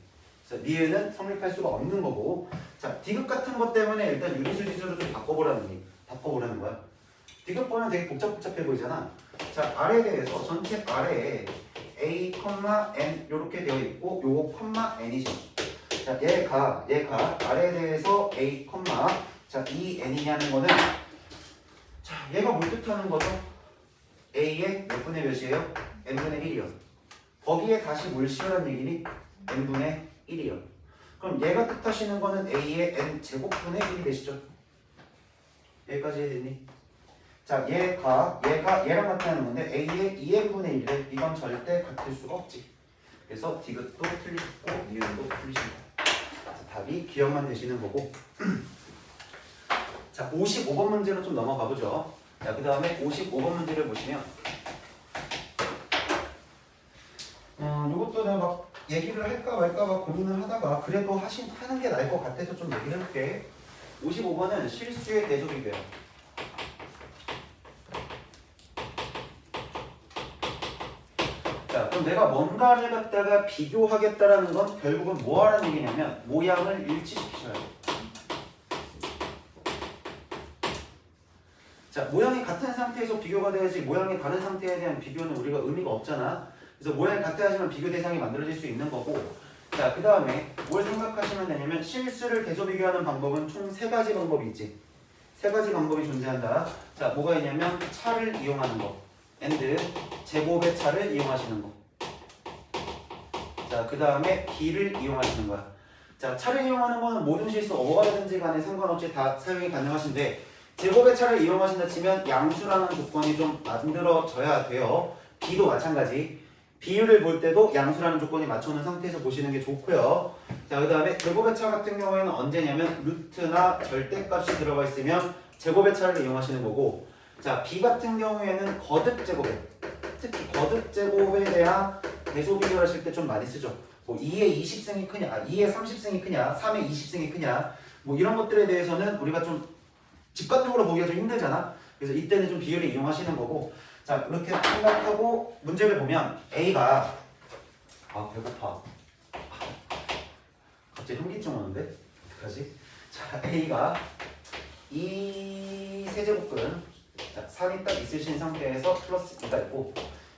그래서 니은은 성립할 수가 없는 거고, 자, 디귿 같은 것 때문에 일단 유리수 지수로 좀 바꿔보라는 거야. 디귿 보면 되게 복잡해 보이잖아. 자, 아래에 대해서 전체 아래에 a, n 이렇게 되어 있고 요거 n이죠. 자, 얘가 아래에 대해서 a, 자, 이 n이냐는 거는, 자, 얘가 뭘 뜻하는 거죠? a의 몇 분의 몇이에요? n분의 1이요. 거기에 다시 뭘 씌우라는 얘기니? n분의 1이요. 그럼 얘가 뜻하시는 거는 a의 n 제곱분의 1이 되시죠? 여기까지 해야되니? 자, 얘가 얘랑 나타나는 건데 a의 2n분의 1에 이건 절대 같을 수가 없지. 그래서 디귿도 틀리고 니은도 틀리십니다. 답이 기억만 되시는 거고. 자, 55번 문제로 좀 넘어가 보죠. 자, 그 다음에 55번 문제를 보시면 이것도 내가 막 얘기를 할까 말까 막 고민을 하다가 그래도 하는 게 나을 것 같아서 좀 얘기를 해볼게. 55번은 실수의 대조비교야. 그럼 내가 뭔가를 갖다가 비교하겠다라는 건 결국은 뭐 하라는 얘기냐면 모양을 일치시키셔야 돼. 자, 모양이 같은 상태에서 비교가 돼야지 모양이 다른 상태에 대한 비교는 우리가 의미가 없잖아. 그래서 모양이 같아야지만 비교 대상이 만들어질 수 있는 거고. 자, 그 다음에 뭘 생각하시면 되냐면 실수를 대소 비교하는 방법은 총 3가지 방법이 있지. 3가지 방법이 존재한다. 자, 뭐가 있냐면 차를 이용하는 거 and 제곱의 차를 이용하시는 거. 자, 그 다음에 B를 이용하시는 거야. 자, 차를 이용하는 거는 모든 실수 뭐가든지 간에 상관없이 다 사용이 가능하신데 제곱의 차를 이용하신다 치면 양수라는 조건이 좀 만들어져야 돼요. B도 마찬가지. 비율을 볼 때도 양수라는 조건이 맞춰놓은 상태에서 보시는 게 좋고요. 자, 그 다음에 제곱의 차 같은 경우에는 언제냐면 루트나 절대값이 들어가 있으면 제곱의 차를 이용하시는 거고, 자, B 같은 경우에는 거듭 제곱에, 특히 거듭 제곱에 대한 대소 비교를 하실 때 좀 많이 쓰죠. 뭐 2의 20승이 크냐, 2의 30승이 크냐, 3의 20승이 크냐, 뭐 이런 것들에 대해서는 우리가 좀 직관적으로 보기가 좀 힘들잖아. 그래서 이때는 좀 비율을 이용하시는 거고. 자, 그렇게 생각하고 문제를 보면 A가 배고파. 갑자기 현기증 오는데? 어떡하지? 자, A가 이 세제곱근 3이 딱 있으신 상태에서 플러스 2가 있고,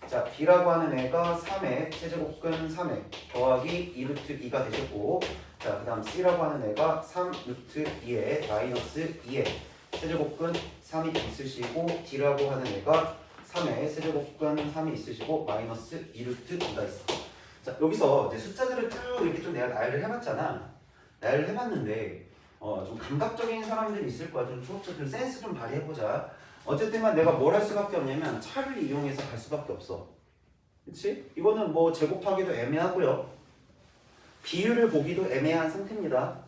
자, B라고 하는 애가 3의 세제곱근 3의 더하기 2루트 2가 되셨고, 자, 그 다음 C라고 하는 애가 3루트 2의 마이너스 2의 세제곱근 3이 있으시고, D라고 하는 애가 3의 세제곱근 3이 있으시고 마이너스 2루트 2가 있어. 자, 여기서 이제 숫자들을 쭉 이렇게 좀 내가 나열을 해봤잖아. 나열을 해봤는데 좀 감각적인 사람들이 있을 거야. 좀 수업자들 센스 좀 발휘해보자. 어쨌든 내가 뭘 할 수밖에 없냐면 차를 이용해서 갈 수밖에 없어. 그치? 이거는 뭐 제곱하기도 애매하고요. 비율을 보기도 애매한 상태입니다.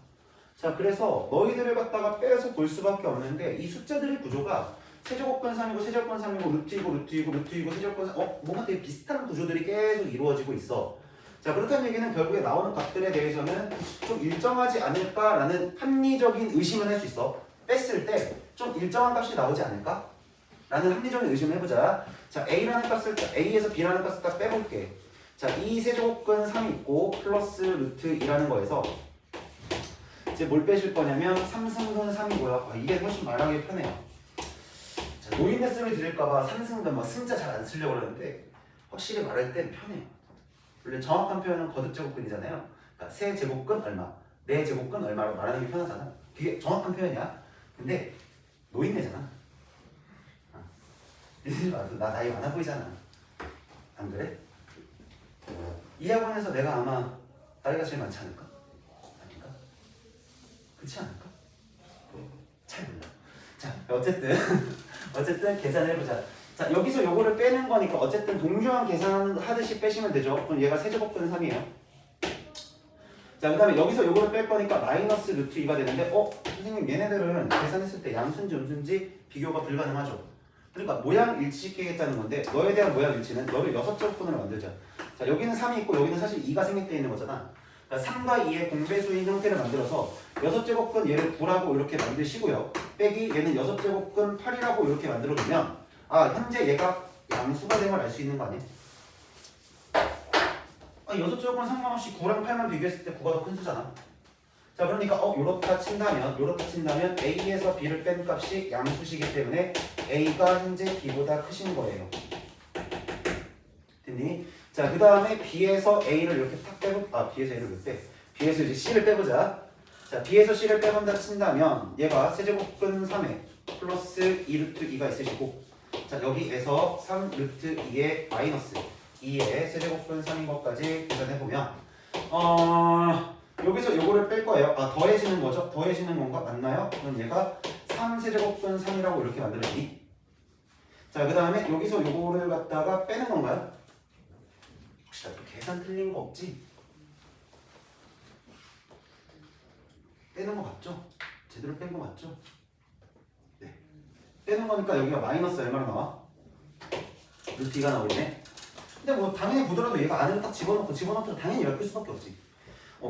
자, 그래서 너희들을 갖다가 빼서 볼 수밖에 없는데 이 숫자들의 구조가 세제곱근 3이고 세제곱근 3이고 루트이고 루트이고 루트이고 세제곱근 3 뭔가 되게 비슷한 구조들이 계속 이루어지고 있어. 자, 그렇다는 얘기는 결국에 나오는 값들에 대해서는 좀 일정하지 않을까라는 합리적인 의심을 할 수 있어. 뺐을 때 좀 일정한 값이 나오지 않을까? 라는 합리적인 의심을 해보자. 자, A라는 값을 A에서 B라는 값을 딱 빼볼게. 자, 이 세제곱근 3이 있고 플러스 루트 2라는 거에서 이제 뭘 빼실 거냐면 3승근 3이고요. 이게 훨씬 말하기 편해요. 자, 노인네 소리 들을까봐 3승근 뭐 승자 잘 안 쓰려고 그러는데 확실히 말할 땐 편해요. 원래 정확한 표현은 거듭제곱근이잖아요. 그러니까 세제곱근 얼마, 네제곱근 얼마로 말하는 게 편하잖아. 그게 정확한 표현이야. 근데 노인네잖아. 이러지 마. 나 나이 많아 보이잖아. 안 그래? 이 학원에서 내가 아마 나이가 제일 많지 않을까? 아닌가? 그렇지 않을까? 잘 몰라. 자, 어쨌든 계산을 해보자. 자, 여기서 요거를 빼는 거니까 어쨌든 동규한 계산하듯이 빼시면 되죠. 그럼 얘가 세제곱근 3이에요. 자, 그 다음에 여기서 요거를 뺄 거니까 마이너스 루트 2가 되는데 선생님 얘네들은 계산했을 때 양수인지 음수인지 비교가 불가능하죠. 그러니까 모양 일치시키겠다는 건데 너에 대한 모양 일치는 너를 6제곱근으로 만들자. 자, 여기는 3이 있고 여기는 사실 2가 생략되어 있는 거잖아. 그러니까 3과 2의 공배수인 형태를 만들어서 6제곱근 얘를 9라고 이렇게 만드시고요. 빼기 얘는 6제곱근 8이라고 이렇게 만들어주면 현재 얘가 양수가 됨을 알 수 있는 거 아니야? 6제곱근 상관없이 9랑 8만 비교했을 때 9가 더 큰 수잖아. 자, 그러니까 요렇다 친다면 A에서 B를 뺀 값이 양수시기 때문에 A가 현재 B보다 크신 거예요. 됐니? 자, 그 다음에 B에서 A를 이렇게 탁 빼고 B에서 A를 왜 빼? B에서 이제 C를 빼보자. 자, B에서 C를 빼본다 친다면 얘가 세제곱근 3에 플러스 2루트 2가 있으시고, 자, 여기에서 3루트 2의 마이너스 2의 세제곱근 3인 것까지 계산해보면 여기서 요거를 뺄 거예요. 더해지는 거죠? 더해지는 건가? 맞나요? 그럼 얘가 3세제곱근 3이라고 이렇게 만들어지니? 자, 그 다음에 여기서 요거를 갖다가 빼는 건가요? 혹시 나또 계산 틀린 거 없지? 빼는 거 맞죠? 제대로 뺀 거 맞죠? 네. 빼는 거니까 여기가 마이너스 얼마나 나와? 루트 2가 나오네. 근데 뭐 당연히 보더라도 얘가 안으로 딱 집어넣고 당연히 열 수밖에 없지.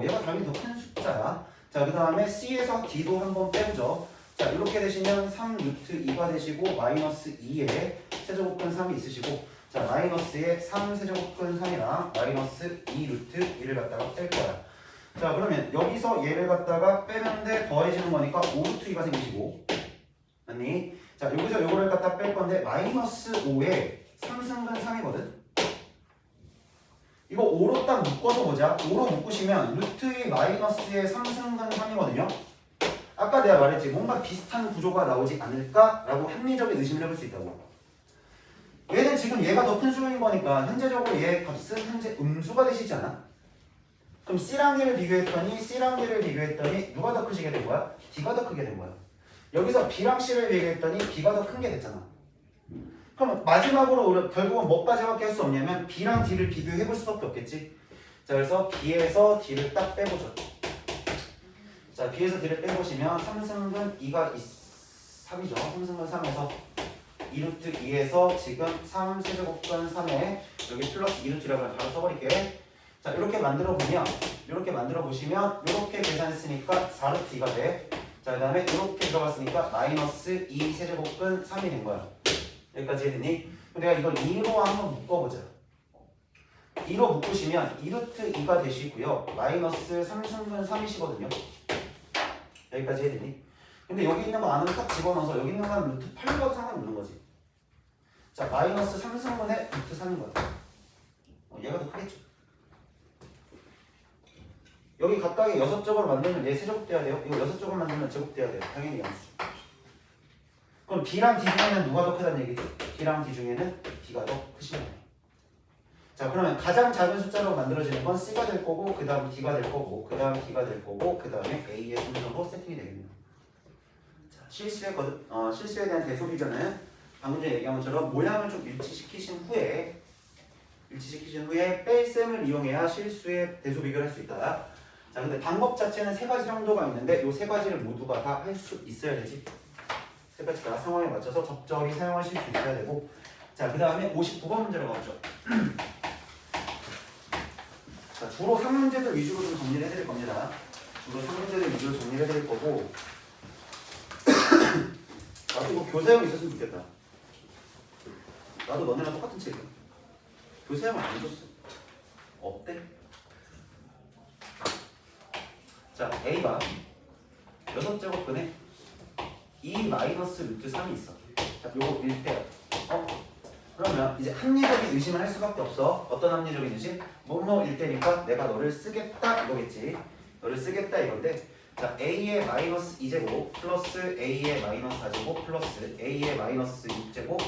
얘가 당연히 더 큰 숫자야. 자, 그 다음에 C에서 D도 한번 빼보죠. 자, 이렇게 되시면 3루트 2가 되시고 마이너스 2에 세제곱근 3이 있으시고, 자, 마이너스의 3세제곱근 3이랑 마이너스 2 루트 1을 갖다가 뺄 거야. 자, 그러면 여기서 얘를 갖다가 빼는데 더해지는 거니까 5 루트 2가 생기시고, 맞니? 자, 여기서 요거를 갖다 뺄 건데 마이너스 5에 3승근 3이거든. 이거 5로 딱 묶어서 보자. 5로 묶으시면 루트 2 마이너스의 3승근 3이거든요. 아까 내가 말했지, 뭔가 비슷한 구조가 나오지 않을까라고 합리적인 의심을 해볼 수 있다고. 얘는 지금 얘가 더 큰 수인 거니까 현재적으로 얘 값은 현재 음수가 되시지 않아? 그럼 C랑 D를 비교했더니 C랑 D를 비교했더니 누가 더 크시게 된 거야? D가 더 크게 된 거야. 여기서 B랑 C를 비교했더니 B가 더 큰 게 됐잖아. 그럼 마지막으로 우리 결국은 뭐까지밖에 할 수 없냐면 B랑 D를 비교해 볼 수밖에 없겠지. 자, 그래서 B에서 D를 딱 빼보죠. 자, B에서 D를 빼보시면 3승근 2가 3이죠. 3승근 3에서 2루트 2에서 지금 3세제곱근 3에 여기 플러스 2루트라고 바로 써버릴게. 자, 이렇게 만들어 보시면 이렇게 계산했으니까 4루트 2가 돼. 자, 그 다음에 이렇게 들어갔으니까 마이너스 2세제곱근 3이 된 거야. 여기까지 했니? 내가 이걸 2로 한번 묶어보자. 2로 묶으시면 2루트 2가 되시고요. 마이너스 3승근 3이시거든요. 여기까지 했니? 근데 여기 있는 거 안으로 딱 집어넣어서 여기 있는 건 루트 8로 가도 상관없는 거지. 자, 마이너스 3승분의 루트 3인 거야. 얘가 더 크겠죠. 여기 각각의 6쪽으로 만들면 얘 세제곱돼야 돼요. 이거 6쪽으로 만들면 제곱돼야 돼요. 당연히 양수. 그럼 B랑 D 중에는 누가 더 크다는 얘기죠? B랑 D 중에는 D가 더 크시면 돼요. 자, 그러면 가장 작은 숫자로 만들어지는 건 C가 될 거고, 그 다음 D가 될 거고, 그 다음 D가 될 거고, 그 다음에 A의 순서로 세팅이 되겠네요. 자, 실수에 대한 대소비견은 방금 전에 얘기한 것처럼 모양을 좀 일치시키신 후에 뺄셈을 이용해야 실수의 대소비교를 할 수 있다. 자, 근데 방법 자체는 3가지 정도가 있는데 이 3가지를 모두가 다 할 수 있어야 되지. 3가지 다 상황에 맞춰서 적절히 사용하실 수 있어야 되고. 자, 그 다음에 59번 문제로 가보죠. 자, 주로 3문제들 위주로 좀 정리를 해드릴 겁니다. 주로 3문제들 위주로 정리를 해드릴 거고. 나도 이거 교사형 있었으면 좋겠다. 나도 너네랑 똑같은 책이야. 교사형을 안 줬어. 어때? 자, A가 6제곱근에 2 마이너스 루트 3이 있어. 자, 요거 1대. 그러면 이제 합리적인 의심을 할 수밖에 없어. 어떤 합리적인 의심? 뭐뭐 1대니까 내가 너를 쓰겠다 이거겠지. 너를 쓰겠다 이건데, 자, A의 마이너스 2제곱 플러스 A의 마이너스 4제곱 플러스 A의 마이너스 6제곱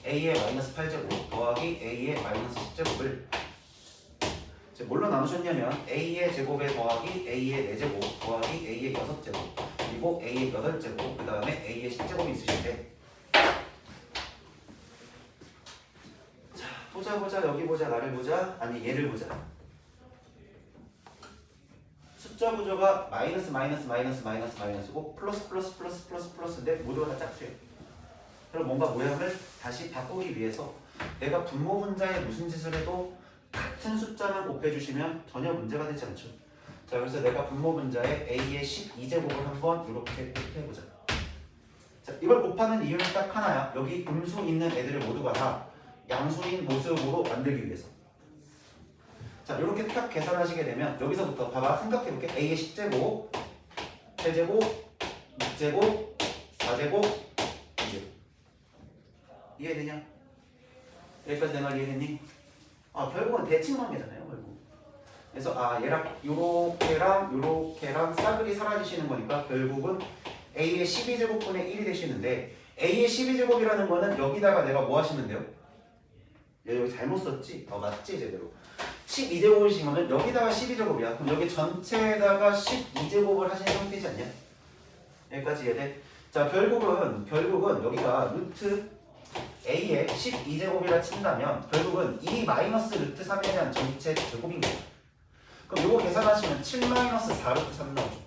A의 마이너스 8제곱 더하기 A의 마이너스 10제곱을 뭘로 나누셨냐면 A의 제곱에 더하기 A의 4제곱 더하기 A의 6제곱 그리고 A의 8제곱 그 다음에 A의 10제곱이 있으신데, 자, 보자 여기 보자 나를 보자 아니 얘를 보자. 숫자 구조가 마이너스고 플러스인데 모두가 다 짝수예요. 그럼 뭔가 모양을 다시 바꾸기 위해서 내가 분모 분자에 무슨 짓을 해도 같은 숫자만 곱해주시면 전혀 문제가 되지 않죠. 자, 그래서 내가 분모 분자에 A의 12제곱을 한번 이렇게 곱해보자. 자, 이걸 곱하는 이유는 딱 하나야. 여기 음수 있는 애들을 모두가 다 양수인 모습으로 만들기 위해서. 자, 이렇게 딱 계산하시게 되면 여기서부터 봐봐. 생각해볼게. A의 10제곱, 3제곱, 6제곱, 4제곱, 2제곱. 이해되냐? 여기까지 내 말 이해됐니? 결국은 대칭 관계잖아요, 결국. 그래서 얘랑 요렇게랑 싸그리 사라지시는 거니까 결국은 A의 12제곱분의 1이 되시는데, A의 12제곱이라는 거는 여기다가 내가 뭐 하시면 돼요? 여기 잘못 썼지? 맞지 제대로. 12제곱이신 거면 여기다가 12제곱이야. 그럼 여기 전체에다가 12제곱을 하시는 형태지 않냐? 여기까지 이해돼? 자, 결국은 여기가 루트 A의 12제곱이라 친다면 결국은 2 마이너스 루트 3에 대한 전체 제곱인 거야. 그럼 요거 계산하시면 7 마이너스 4 루트 3 나오죠.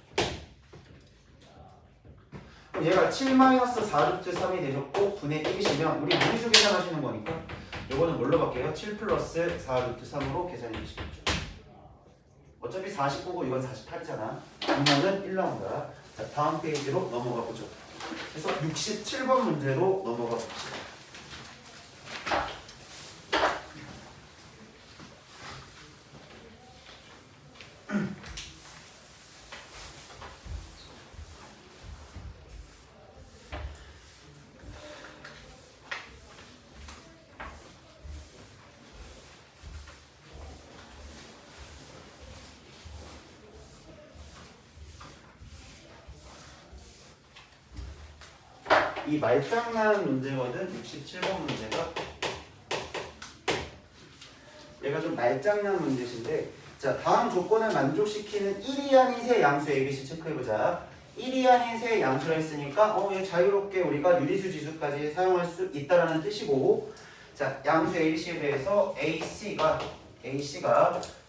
그럼 얘가 7 마이너스 4 루트 3이 되셨고 분의 1이시면 우리 무리수 계산하시는 거니까 요거는 뭘로 바뀌어요? 7 플러스 4 루트 3으로 계산해 주시겠죠. 어차피 49고 이건 48이잖아. 분모는 1 나온다. 자, 다음 페이지로 넘어가 보죠. 그래서 67번 문제로 넘어가 봅시다. 이 말장난 문제거든. 67번 문제가. 얘가 좀 말장난 문제인데, 자, 다음 조건을 만족시키는 1이 아닌 세 양수 ABC 체크해보자. 1이 아닌 세 양수라 했으니까 얘 자유롭게 우리가 유리수 지수까지 사용할 수 있다라는 뜻이고, 자, 양수 ABC에 대해서 AC가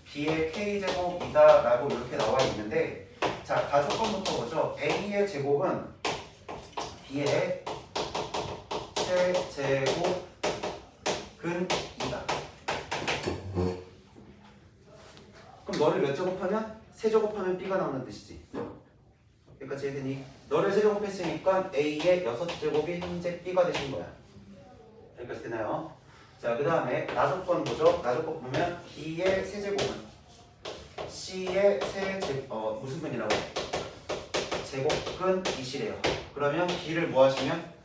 B의 K제곱이다 라고 이렇게 나와 있는데, 자, 가조건부터 보죠. A의 제곱은 B의 세제곱 근이다. 그럼 너를 몇 제곱하면? 세 제곱하면 B가 나오는 뜻이지. 여기까지 해되니? 너를 세 제곱했으니까 A의 6제곱이 현재 B가 되신 거야. 여기까지 되나요? 자, 그 다음에 나조건 보죠. 나조건 보면 B의 세제곱은 C의 무슨 근이라고? 제곱근 이시래요. 그러면 B를 뭐 하시면?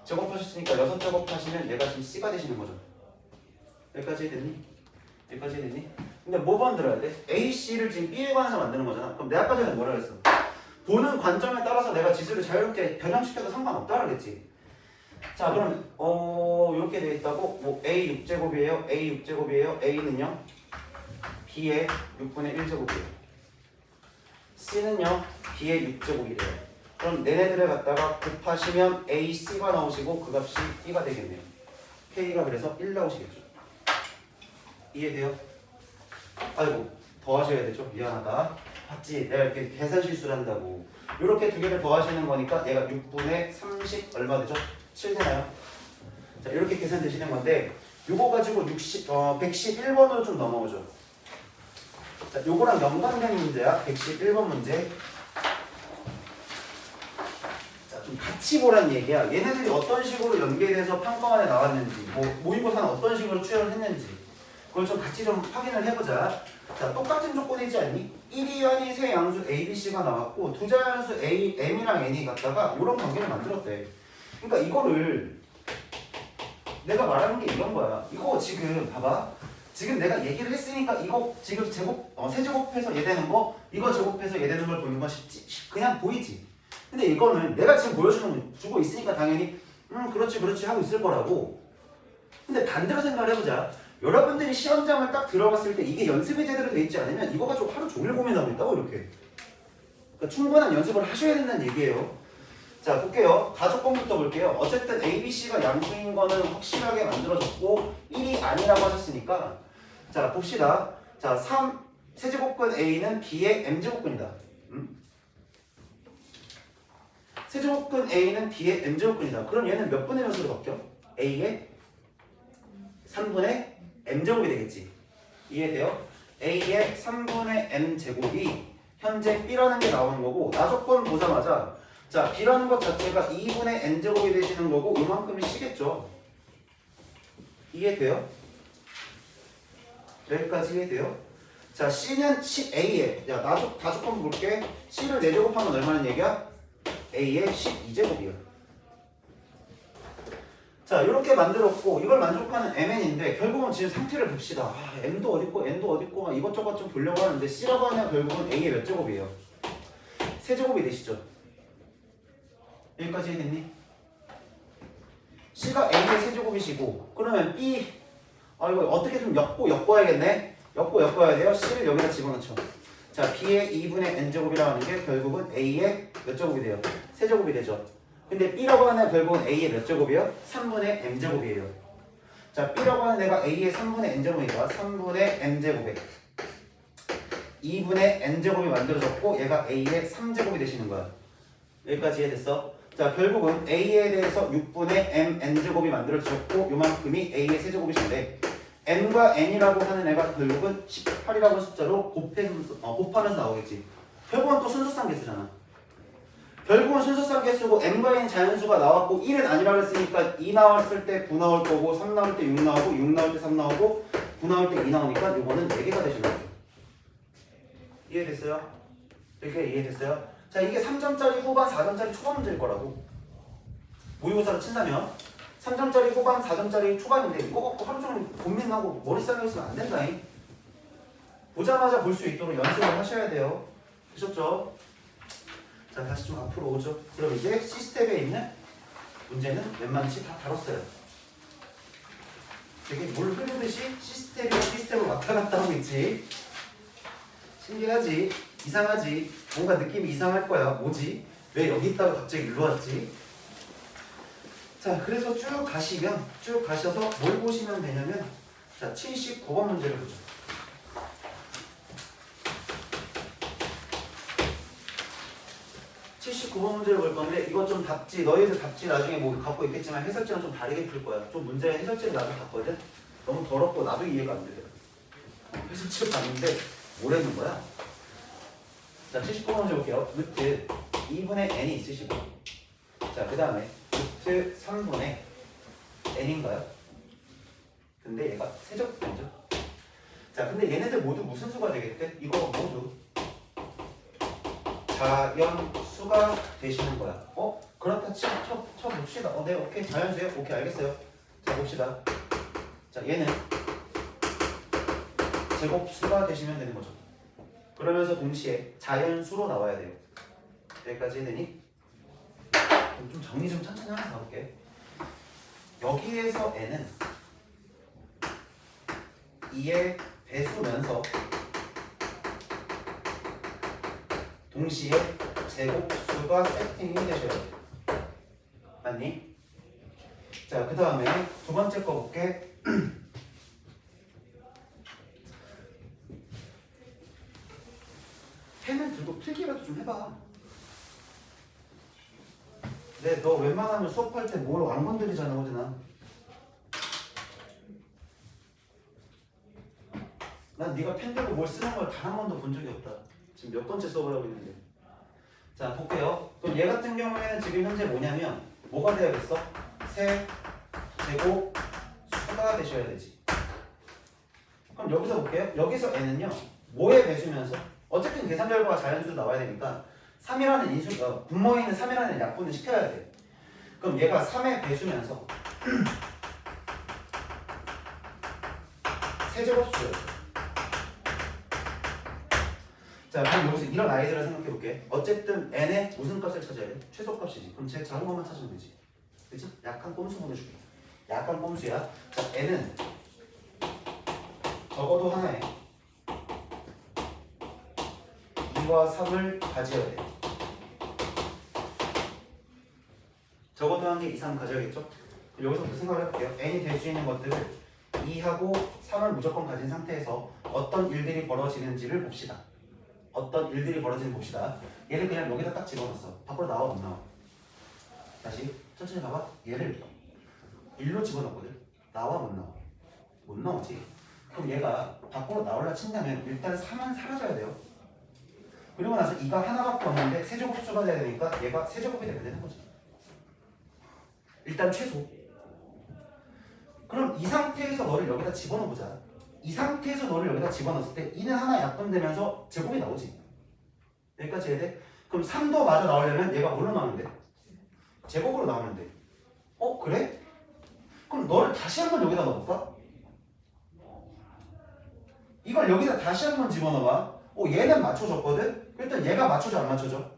제곱하셨으니까 6제곱 하시면 얘가 지금 C가 되시는 거죠. 여기까지 됐니? 여기까지 됐니? 근데 뭐 만들어야 돼? A, C를 지금 B에 관해서 만드는 거잖아. 그럼 내가 아까 전에 뭐라 그랬어? 보는 관점에 따라서 내가 지수를 자유롭게 변형시켜도 상관없다 그랬지. 자, 그럼 이렇게 되어 있다고. 뭐 A 6제곱이에요. A 6제곱이에요. A는요? B의 6분의 1제곱이에요. C는요? B의 6제곱이래요. 그럼 얘네들을 갖다가 곱하시면 A, C가 나오시고 그 값이 B가 되겠네요. K가 그래서 1 나오시겠죠. 이해돼요? 아이고, 더 하셔야 되죠? 미안하다. 봤지? 내가 이렇게 계산 실수를 한다고. 이렇게 두 개를 더 하시는 거니까 얘가 6분의 30 얼마 되죠? 7 되나요? 자, 이렇게 계산되시는 건데 요거 가지고 111번으로 좀 넘어오죠. 자, 요거랑 연관된 문제야. 111번 문제. 자, 좀 같이 보란 얘기야. 얘네들이 어떤 식으로 연계돼서 평가원에 나왔는지, 뭐 모의고사는 어떤 식으로 출연을 했는지 그걸 좀 같이 좀 확인을 해보자. 자, 똑같은 조건이지 않니? 1이 아닌 세 양수 A, B, C가 나왔고 두 자연수 A, M이랑 N이 갖다가 이런 관계를 만들었대. 그러니까 이거를 내가 말하는 게 이런 거야. 이거 지금 봐봐. 지금 내가 얘기를 했으니까 이거 지금 세제곱해서 얘 되는 거, 이거 제곱해서 얘 되는 걸 보는 건 쉽지. 그냥 보이지. 근데 이거는 내가 지금 주고 있으니까 당연히 그렇지 하고 있을 거라고. 근데 반대로 생각을 해보자. 여러분들이 시험장을 딱 들어갔을 때 이게 연습이 제대로 돼 있지 않으면 이거 가지고 하루 종일 고민하고 있다고 이렇게. 그러니까 충분한 연습을 하셔야 된다는 얘기예요. 자, 볼게요. 가조건부터 볼게요. 어쨌든 A, B, C가 양수인 거는 확실하게 만들어졌고 1이 아니라고 하셨으니까 자, 봅시다. 자, 세제곱근 A는 B의 M제곱근이다. 세제곱근 A는 B의 M제곱근이다. 그럼 얘는 몇 분의 몇으로 바뀌어? A의 3분의 M제곱이 되겠지. 이해돼요? A의 3분의 M제곱이 현재 B라는 게 나오는 거고 나조건 보자마자 자, B라는 것 자체가 2분의 N제곱이 되시는 거고 이만큼이 C겠죠. 이해돼요? 여기까지 이해돼요? 자, C는 A에 다조건 볼게. C를 4제곱하면 얼마나 얘기야? A의 12제곱이야. 자, 이렇게 만들었고 이걸 만족하는 MN인데 결국은 지금 상태를 봅시다. M도 어딨고 N도 어딨고 이것저것 좀 보려고 하는데 C라고 하면 결국은 A의 몇 제곱이에요? 세제곱이 되시죠. 여기까지 해냈니? C가 A의 세제곱이시고 그러면 B 이거 어떻게 좀 엮어야겠네? 엮어야 돼요. C를 여기다 집어넣죠. 자, B의 2분의 N제곱이라고 하는 게 결국은 A의 몇 제곱이 돼요? 세제곱이 되죠. 근데 B라고 하는 결국은 A의 몇 제곱이에요? 3분의 M제곱이에요. 자, B라고 하는 애가 A의 3분의 N제곱이니까 3분의 M제곱에 2분의 N제곱이 만들어졌고 얘가 A의 3제곱이 되시는 거야. 여기까지 이해됐어? 자, 결국은 A에 대해서 6분의 MN제곱이 만들어졌고 요만큼이 A의 세제곱이신데 M과 N이라고 하는 애가 결국은 18이라고 숫자로 곱하면서 나오겠지. 결국은 또 순서상 개수잖아. 결국은 순서상 개수고 M과 N 자연수가 나왔고 1은 아니라고 했으니까 2 나왔을 때 9 나올 거고 3 나올 때 6 나오고 6 나올 때 3 나오고 9 나올 때 2 나오니까 요거는 4개가 되시는 거죠. 이해됐어요? 이렇게 이해됐어요? 자, 이게 3점짜리 후반 4점짜리 초반 문제일 거라고. 모의고사로 친다면 3점짜리 후반 4점짜리 초반인데 이거 갖고 하루 종일 고민하고 머리 싸게 있으면 안 된다잉. 보자마자 볼 수 있도록 연습을 하셔야 돼요. 되셨죠? 자, 다시 좀 앞으로 오죠. 그럼 이제 시스템에 있는 문제는 웬만치 다 다뤘어요. 되게 물 흐르듯이 시스템으로 왔다 갔다 하고 있지. 신기하지? 이상하지? 뭔가 느낌이 이상할 거야. 뭐지? 왜 여기 있다가 갑자기 일로 왔지? 자, 그래서 쭉 가셔서 뭘 보시면 되냐면, 자, 79번 문제를 보죠. 문제를 볼 건데, 이거 좀 답지, 너희들 답지 나중에 뭐 갖고 있겠지만 해설지랑 좀 다르게 풀 거야. 좀 문제 해설지를 나도 봤거든? 너무 더럽고 나도 이해가 안 되더라. 해설지를 봤는데, 뭐라는 거야? 자, 79번 문제 볼게요. 루트 2분의 n이 있으시고, 자, 그 다음에 루트 3분의 n인가요? 근데 얘가 세제곱이죠. 자, 근데 얘네들 모두 무슨 수가 되겠대? 이거 모두 자연수가 되시는 거야. 그렇다 쳐봅시다. 네, 오케이. 자연수요? 오케이, 알겠어요. 자, 봅시다. 자, 얘는 제곱수가 되시면 되는 거죠. 그러면서 동시에 자연수로 나와야 돼요. 여기까지 했느니? 좀 정리 좀 천천히 하면서 가볼게. 여기에서 n은 2의 배수면서 동시에 제곱수가 세팅이 되셔야 돼요. 맞니? 자, 그 다음에 두 번째 거 볼게. 펜을 들고 필기라도 좀 해봐. 네, 너 웬만하면 수업할 때 뭘 안 건드리잖아, 호진아. 난 네가 펜 들고 뭘 쓰는 걸 단 한 번도 본 적이 없다. 지금 몇 번째 수업을 하고 있는데. 자, 볼게요. 그럼 얘 같은 경우에는 지금 현재 뭐냐면 뭐가 돼야겠어? 세 제곱 수가 되셔야 되지. 그럼 여기서 볼게요. 여기서 n은요. 뭐의 배수면서? 어쨌든 계산 결과가 자연수로 나와야 되니까 3이라는 인수, 분모에 있는 3이라는 약분을 시켜야 돼. 그럼 얘가 3의 배수면서 세제곱수예요. 자, 그럼 여기서 이런 아이들을 생각해 볼게. 어쨌든 n의 무슨 값을 찾아야 돼? 최소값이지. 그럼 제 작은 것만 찾으면 되지. 그치? 약간 꼼수 보내줄게. 약간 꼼수야. 자, n은 적어도 하나에 2와 3을 가져야 돼. 적어도 한 개 이상 가져야겠죠? 여기서부터 생각을 해볼게요. n이 될 수 있는 것들을 2하고 3을 무조건 가진 상태에서 어떤 일들이 벌어지는지를 봅시다. 어떤 일들이 벌어지는지 봅시다. 얘를 그냥 여기다 딱 집어넣었어. 밖으로 나와 못 나와? 다시 천천히 봐봐. 얘를 1로 집어넣었거든. 나와 못 나와? 못 나오지. 그럼 얘가 밖으로 나오려 친다면 일단 3은 사라져야 돼요. 그리고 나서 2가 하나밖에 없는데 세제곱수가 돼야 되니까 얘가 세제곱이 되면 되는 거지. 일단 최소. 그럼 이 상태에서 너를 여기다 집어넣어보자. 이 상태에서 너를 여기다 집어넣었을 때 2는 하나 약분되면서 제곱이 나오지. 여기까지 해야 돼? 그럼 3도 마저 나오려면 얘가 뭘로 나오면 돼? 제곱으로 나오면 돼. 그래? 그럼 너를 다시 한번 여기다 넣어볼까? 이걸 여기다 다시 한번 집어넣어봐. 얘는 맞춰졌거든? 일단 얘가 맞춰져 안 맞춰져?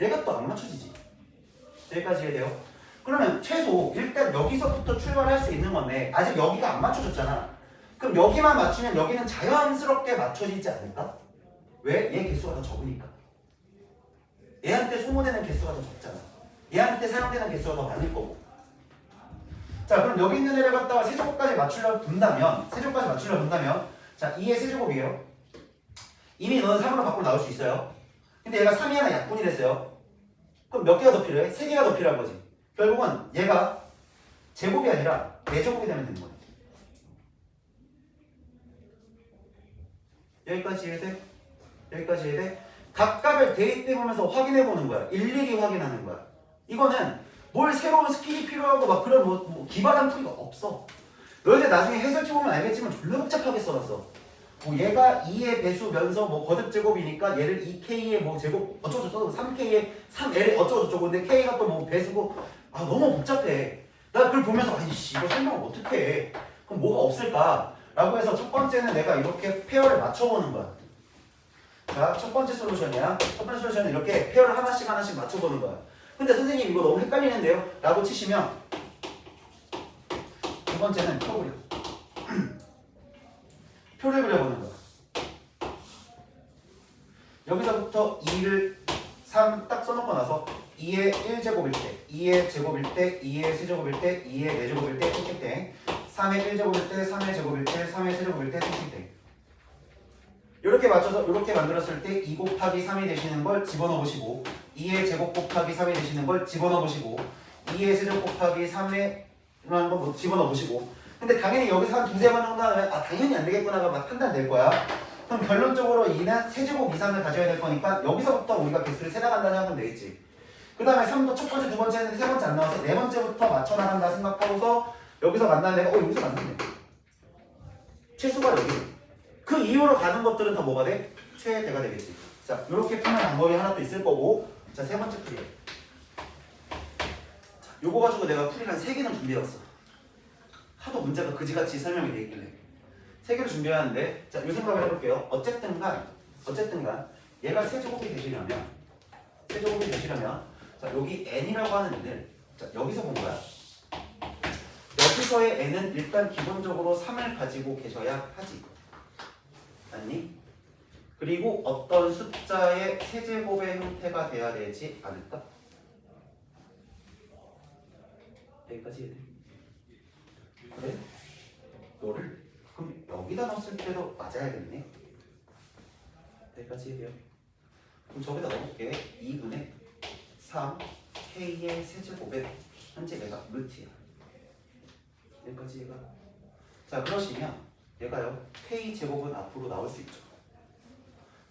얘가 또 안 맞춰지지. 여기까지 해야 돼요. 그러면 최소 일단 여기서부터 출발할 수 있는 건데 아직 여기가 안 맞춰졌잖아. 그럼 여기만 맞추면 여기는 자연스럽게 맞춰지지 않을까? 왜? 얘 개수가 더 적으니까. 얘한테 소모되는 개수가 더 적잖아. 얘한테 사용되는 개수가 더 많을 거고. 자, 그럼 여기 있는 애를 갖다가 세제곱까지 맞추려고 본다면 자, 2의 세제곱이에요. 이미 너는 3으로 밖으로 나올 수 있어요. 근데 얘가 3이 하나 약분이 됐어요. 그럼 몇 개가 더 필요해? 3개가 더 필요한 거지. 결국은 얘가 제곱이 아니라 4제곱이 되면 되는 거야. 여기까지 해야 돼? 여기까지 해야 돼? 각각을 대입해보면서 확인해보는 거야. 일일이 확인하는 거야. 이거는 뭘 새로운 스킬이 필요하고 막 그런 뭐 기발한 풀이가 없어. 너희들 나중에 해설지 보면 알겠지만 졸라 복잡하게 써놨어. 얘가 2의 배수면서 거듭 제곱이니까 얘를 2k의 제곱 어쩌고저쩌고 3k의 3L의 어쩌고저쩌고 근데 k가 또 배수고 너무 복잡해. 나 그걸 보면서 아이씨 이거 설명을 어떻게 해. 그럼 뭐가 없을까? 라고 해서 첫 번째는 내가 이렇게 페어를 맞춰보는 거야. 자, 첫 번째 솔루션이야. 첫 번째 솔루션은 이렇게 페어를 하나씩 맞춰보는 거야. 근데 선생님 이거 너무 헷갈리는데요? 라고 치시면 두 번째는 표 그려. 표를 그려보는 거야. 여기서부터 2를 3 딱 써놓고 나서 2의 1제곱일 때, 2의 제곱일 때, 2의 세제곱일 때, 2의 4제곱일 때, 땡땡 때, 3의 1제곱일 때, 3의 제곱일 때, 3의 세제곱일 때, 땡땡 때. 이렇게 맞춰서 이렇게 만들었을 때 2 곱하기 3이 되시는 걸 집어넣어 보시고 2의 제곱 곱하기 3이 되시는 걸 집어넣어 보시고 2의 세제곱 곱하기 3의 라는 거 집어넣어 보시고 근데 당연히 여기서 한 두세 번 정도 하면 아 당연히 안 되겠구나가 막 판단될 거야. 그럼 결론적으로 2는 세제곱 이상을 가져야 될 거니까 여기서부터 우리가 개수를 세나간다는 생각하면 되겠지. 그 다음에 3도 첫 번째, 두 번째 했는데 세 번째 안 나와서 네 번째부터 맞춰 나간다 생각하고서 여기서 만나는 애가 여기서 맞는데 최소가 여기. 그 이후로 가는 것들은 다 뭐가 돼? 최대가 되겠지. 자, 이렇게 푸는 방법이 하나 또 있을 거고. 자, 세 번째 풀이. 자, 요거 가지고 내가 풀이를 한 3개는 준비해왔어. 하도 문제가 그지같이 설명이 돼 있길래. 3개를 준비하는데, 자, 요 생각을 해볼게요. 어쨌든 간, 얘가 세제곱이 되시려면, 자, 여기 n이라고 하는 애들, 자, 여기서 본 거야. 여기서의 n은 일단 기본적으로 3을 가지고 계셔야 하지. 아니? 그리고 어떤 숫자의 세제곱의 형태가 돼야 되지 않을까? 여기까지 해야 돼. 그래? 너를 그럼 여기다 넣었을 때도 맞아야겠네. 여기까지 해야 돼요. 그럼 저기다 넣어볼게. 2분의 3 k의 세제곱에 현재 얘가 루트야. 여기까지 얘가. 자 그러시면 얘가요 k제곱은 앞으로 나올 수 있죠.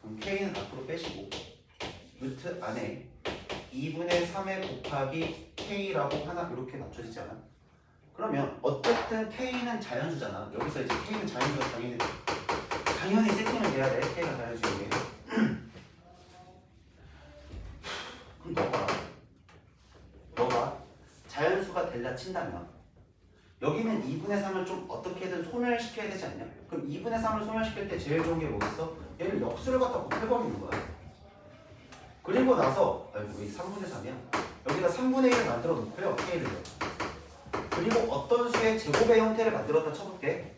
그럼 k는 앞으로 빼시고 루트 안에 2분의 3에 곱하기 k라고 하나 이렇게 맞춰지지 않아? 그러면 어쨌든 k는 자연수잖아. 여기서 이제 k는 자연수가 당연히 세팅을 해야 돼. k가 자연수인데 그럼 너가 자연수가 될라 친다면 여기는 2분의 3을 좀 어떻게든 소멸시켜야 되지 않냐? 그럼 2분의 3을 소멸시킬 때 제일 좋은 게 뭐겠어? 얘를 역수를 갖다 곱해버리는 거야. 그리고 나서 여기 3분의 3이야. 여기다 3분의 1을 만들어 놓고요. k를 그리고 어떤 수의 제곱의 형태를 만들었다 쳐볼게.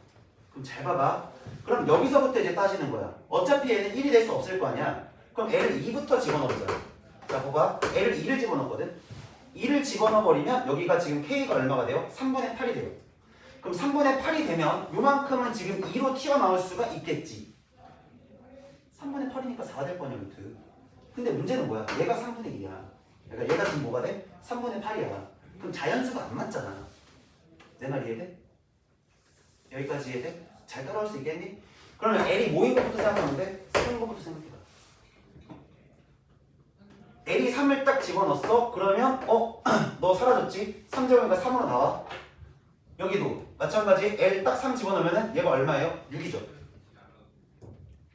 그럼 잘 봐봐. 그럼 여기서부터 이제 따지는 거야. 어차피 얘는 1이 될 수 없을 거 아니야. 그럼 L을 2부터 집어넣자. 자 봐봐. L을 2를 집어넣거든. 2를 집어넣어버리면 여기가 지금 K가 얼마가 돼요? 3분의 8이 돼요. 그럼 3분의 8이 되면 요만큼은 지금 2로 튀어나올 수가 있겠지. 3분의 8이니까 4 될 거냐 루트. 근데 문제는 뭐야? 얘가 3분의 2야. 그러니까 얘가 지금 뭐가 돼? 3분의 8이야. 그럼 자연수가 안 맞잖아. 내 말 이해돼? 여기까지 이해돼? 잘 따라올 수 있겠니? 그러면 L이 뭐인 것부터 생각하는데 3인 것부터 생각해봐. L이 3을 딱 집어넣었어? 그러면 너 사라졌지? 3제곱이니까 3으로 나와. 여기도 마찬가지 L 딱 3 집어넣으면 얘가 얼마예요? 6이죠.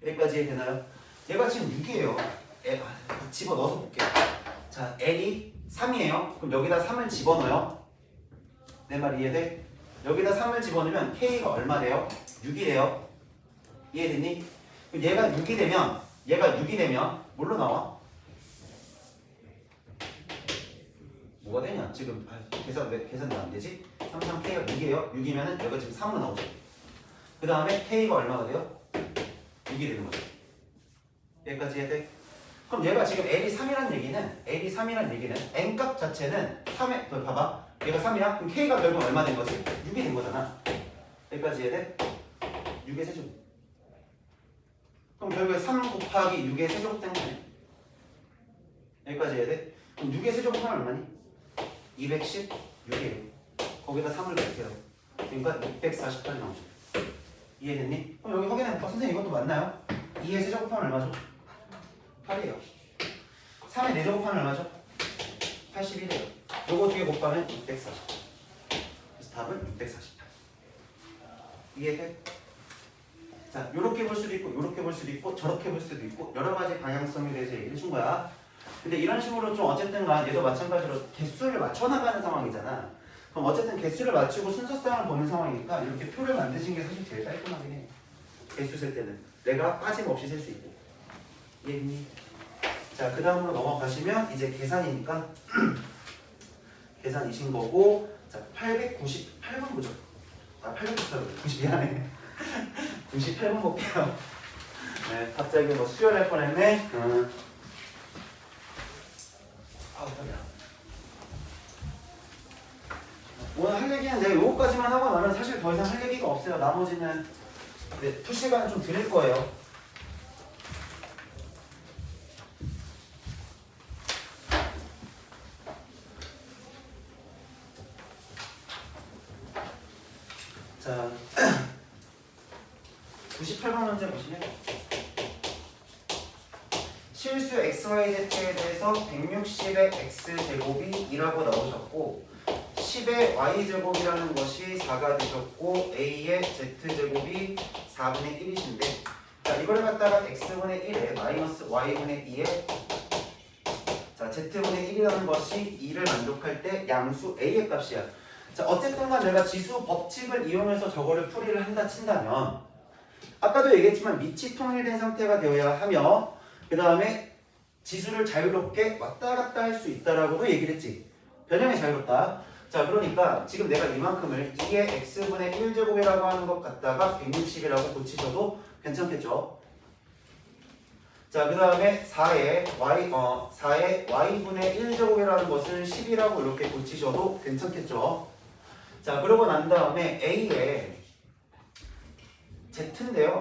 여기까지 되나요? 얘가 지금 6이에요. 집어넣어서 볼게요. 자, L이 3이에요. 그럼 여기다 3을 집어넣어요. 내 말 이해돼? 여기다 3을 집어넣으면 K가 얼마 돼요? 6이 돼요. 이해됐니? 그럼 얘가 6이 되면 뭘로 나와? 뭐가 되냐? 지금 계산도 안 되지? 33K가 6이에요. 6이면은 여기가 지금 3으로 나오죠. 그 다음에 K가 얼마가 돼요? 6이 되는 거죠. 여기까지 해야 돼? 그럼 얘가 지금 L이 3이란 얘기는 N값 자체는 3에 봐봐. 얘가 3이야? 그럼 K가 결국 얼마 된 거지? 6이 된 거잖아. 여기까지 해야 돼? 6의 세제곱. 그럼 결국에 3 곱하기 6의 세제곱 된 거네. 여기까지 해야 돼? 그럼 6의 세제곱은 얼마니? 216이에요. 거기다 3을 넣을게요. 그러니까 648이 나오죠. 이해됐니? 그럼 여기 확인해볼까? 선생님 이것도 맞나요? 2의 세제곱하면 얼마죠? 8이에요. 3의 4제곱하면 얼마죠? 81이에요. 요거 두 개 곱하면 640. 그래서 답은 648. 이해돼? 자, 요렇게 볼 수도 있고 요렇게 볼 수도 있고 저렇게 볼 수도 있고 여러 가지 방향성에 대해서 얘기를 해준 거야. 근데 이런 식으로 좀 어쨌든 간 얘도 마찬가지로 개수를 맞춰나가는 상황이잖아. 그럼 어쨌든 개수를 맞추고 순서상을 보는 상황이니까 이렇게 표를 만드신 게 사실 제일 깔끔하긴 해. 개수 셀 때는 내가 빠짐없이 셀 수 있고. 이해했니? 자, 그 다음으로 넘어가시면 이제 계산이니까 계산이신 거고, 자, 898번 보죠. 아, 898번. 미안해. 98번 볼게요. 네, 갑자기 뭐 수혈할 뻔했네. 아우, 깜짝이야. 오늘 할 얘기는 내가 요거까지만 하고 나면 사실 더 이상 할 얘기가 없어요. 나머지는 네, 풀 시간을 좀 드릴 거예요. 자, 98번 문제 보시면 실수 xyz에 대해서 160의 x제곱이 2라고 나오셨고 10의 y제곱이라는 것이 4가 되셨고 a의 z제곱이 4분의 1이신데 자, 이거를 갖다가 x분의 1에 마이너스 y분의 2에 자, z분의 1이라는 것이 2를 만족할 때 양수 a의 값이야. 자, 어쨌든 간 내가 지수 법칙을 이용해서 저거를 풀이를 한다 친다면 아까도 얘기했지만 밑이 통일된 상태가 되어야 하며 그 다음에 지수를 자유롭게 왔다 갔다 할 수 있다라고도 얘기를 했지. 변형이 자유롭다. 자, 그러니까 지금 내가 이만큼을 2의 x분의 1제곱이라고 하는 것 갖다가 160이라고 고치셔도 괜찮겠죠. 자, 그 다음에 4의 y분의 1제곱이라는 것을 10이라고 이렇게 고치셔도 괜찮겠죠. 자, 그러고 난 다음에 a의 z인데요.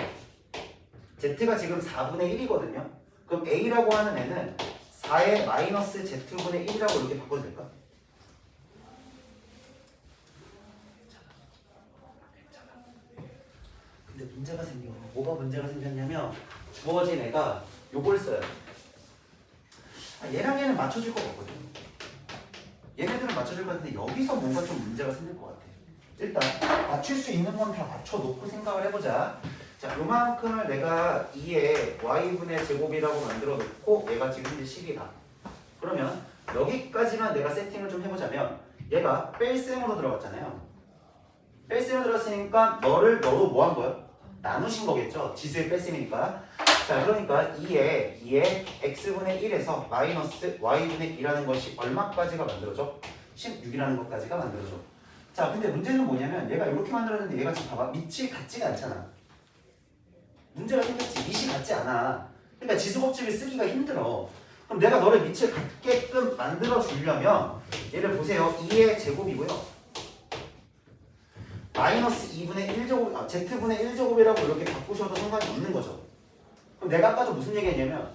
z가 지금 4분의 1이거든요. 그럼 a라고 하는 애는 4의 마이너스 z분의 1이라고 이렇게 바꿔도 될까? 근데 문제가 생겨. 뭐가 문제가 생겼냐면 주어진 애가 요걸 써야 돼. 얘랑 얘는 맞춰줄 것 같거든. 얘네들은 맞춰줄 것 같은데 여기서 뭔가 좀 문제가 생길 것 같아. 일단 맞출 수 있는 건 다 맞춰놓고 생각을 해보자. 자, 요만큼을 내가 2의 y분의 제곱이라고 만들어 놓고 얘가 지금 현재 10이다. 그러면 여기까지만 내가 세팅을 좀 해보자면 얘가 뺄셈으로 들어갔잖아요. 뺄셈으로 들어갔으니까 너로 뭐 한 거야? 나누신 거겠죠? 지수의 뺄셈이니까. 자, 그러니까 2의 x분의 1에서 마이너스 y분의 2라는 것이 얼마까지가 만들어져? 16이라는 것까지가 만들어져. 자, 근데 문제는 뭐냐면 얘가 이렇게 만들었는데 얘가 지금 봐봐. 밑이 같지가 않잖아. 문제가 생겼지. 밑이 같지 않아. 그러니까 지수 법칙을 쓰기가 힘들어. 그럼 내가 너를 밑을 같게끔 만들어 주려면 얘를 보세요. 2의 제곱이고요. 마이너스 2분의 1제곱, z분의 1제곱이라고 이렇게 바꾸셔도 상관이 없는 거죠. 그럼 내가 아까도 무슨 얘기 했냐면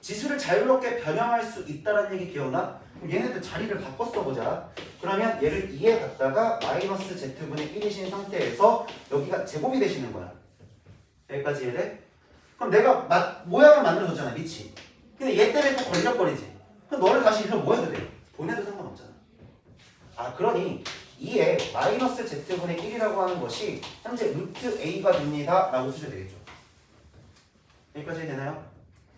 지수를 자유롭게 변형할 수 있다는 얘기 기억나? 그럼 얘네들 자리를 바꿔 써보자. 그러면 얘를 2에 갖다가 마이너스 z분의 1이신 상태에서 여기가 제곱이 되시는 거야. 여기까지 이해돼? 그럼 내가 모양을 만들어줬잖아, 밑이. 근데 얘 때문에 또 걸려버리지. 그럼 너를 다시 일로 뭐 해도 돼? 보내도 상관없잖아. 아, 그러니 2에 마이너스 z분의 1이라고 하는 것이 현재 루트 a가 됩니다 라고 쓰셔도 되겠죠. 여기까지 되나요?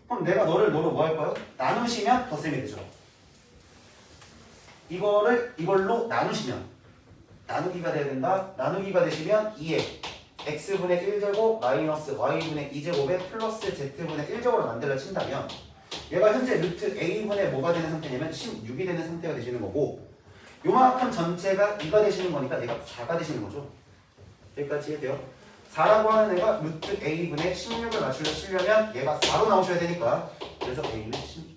그럼 내가 너를 뭐 할까요? 나누시면 덧셈이 되죠. 이걸로 나누시면 나누기가 돼야 된다. 나누기가 되시면 2에 x분의 1제곱 마이너스 y분의 2제곱에 플러스 z분의 1제곱을 만들어 친다면 얘가 현재 루트 a분의 뭐가 되는 상태냐면 16이 되는 상태가 되시는 거고 요만큼 전체가 2가 되시는 거니까 얘가 4가 되시는 거죠. 여기까지 이해돼요? 4라고 하는 애가 루트 a분의 16을 맞추려면 얘가 4로 나오셔야 되니까 그래서 a는 16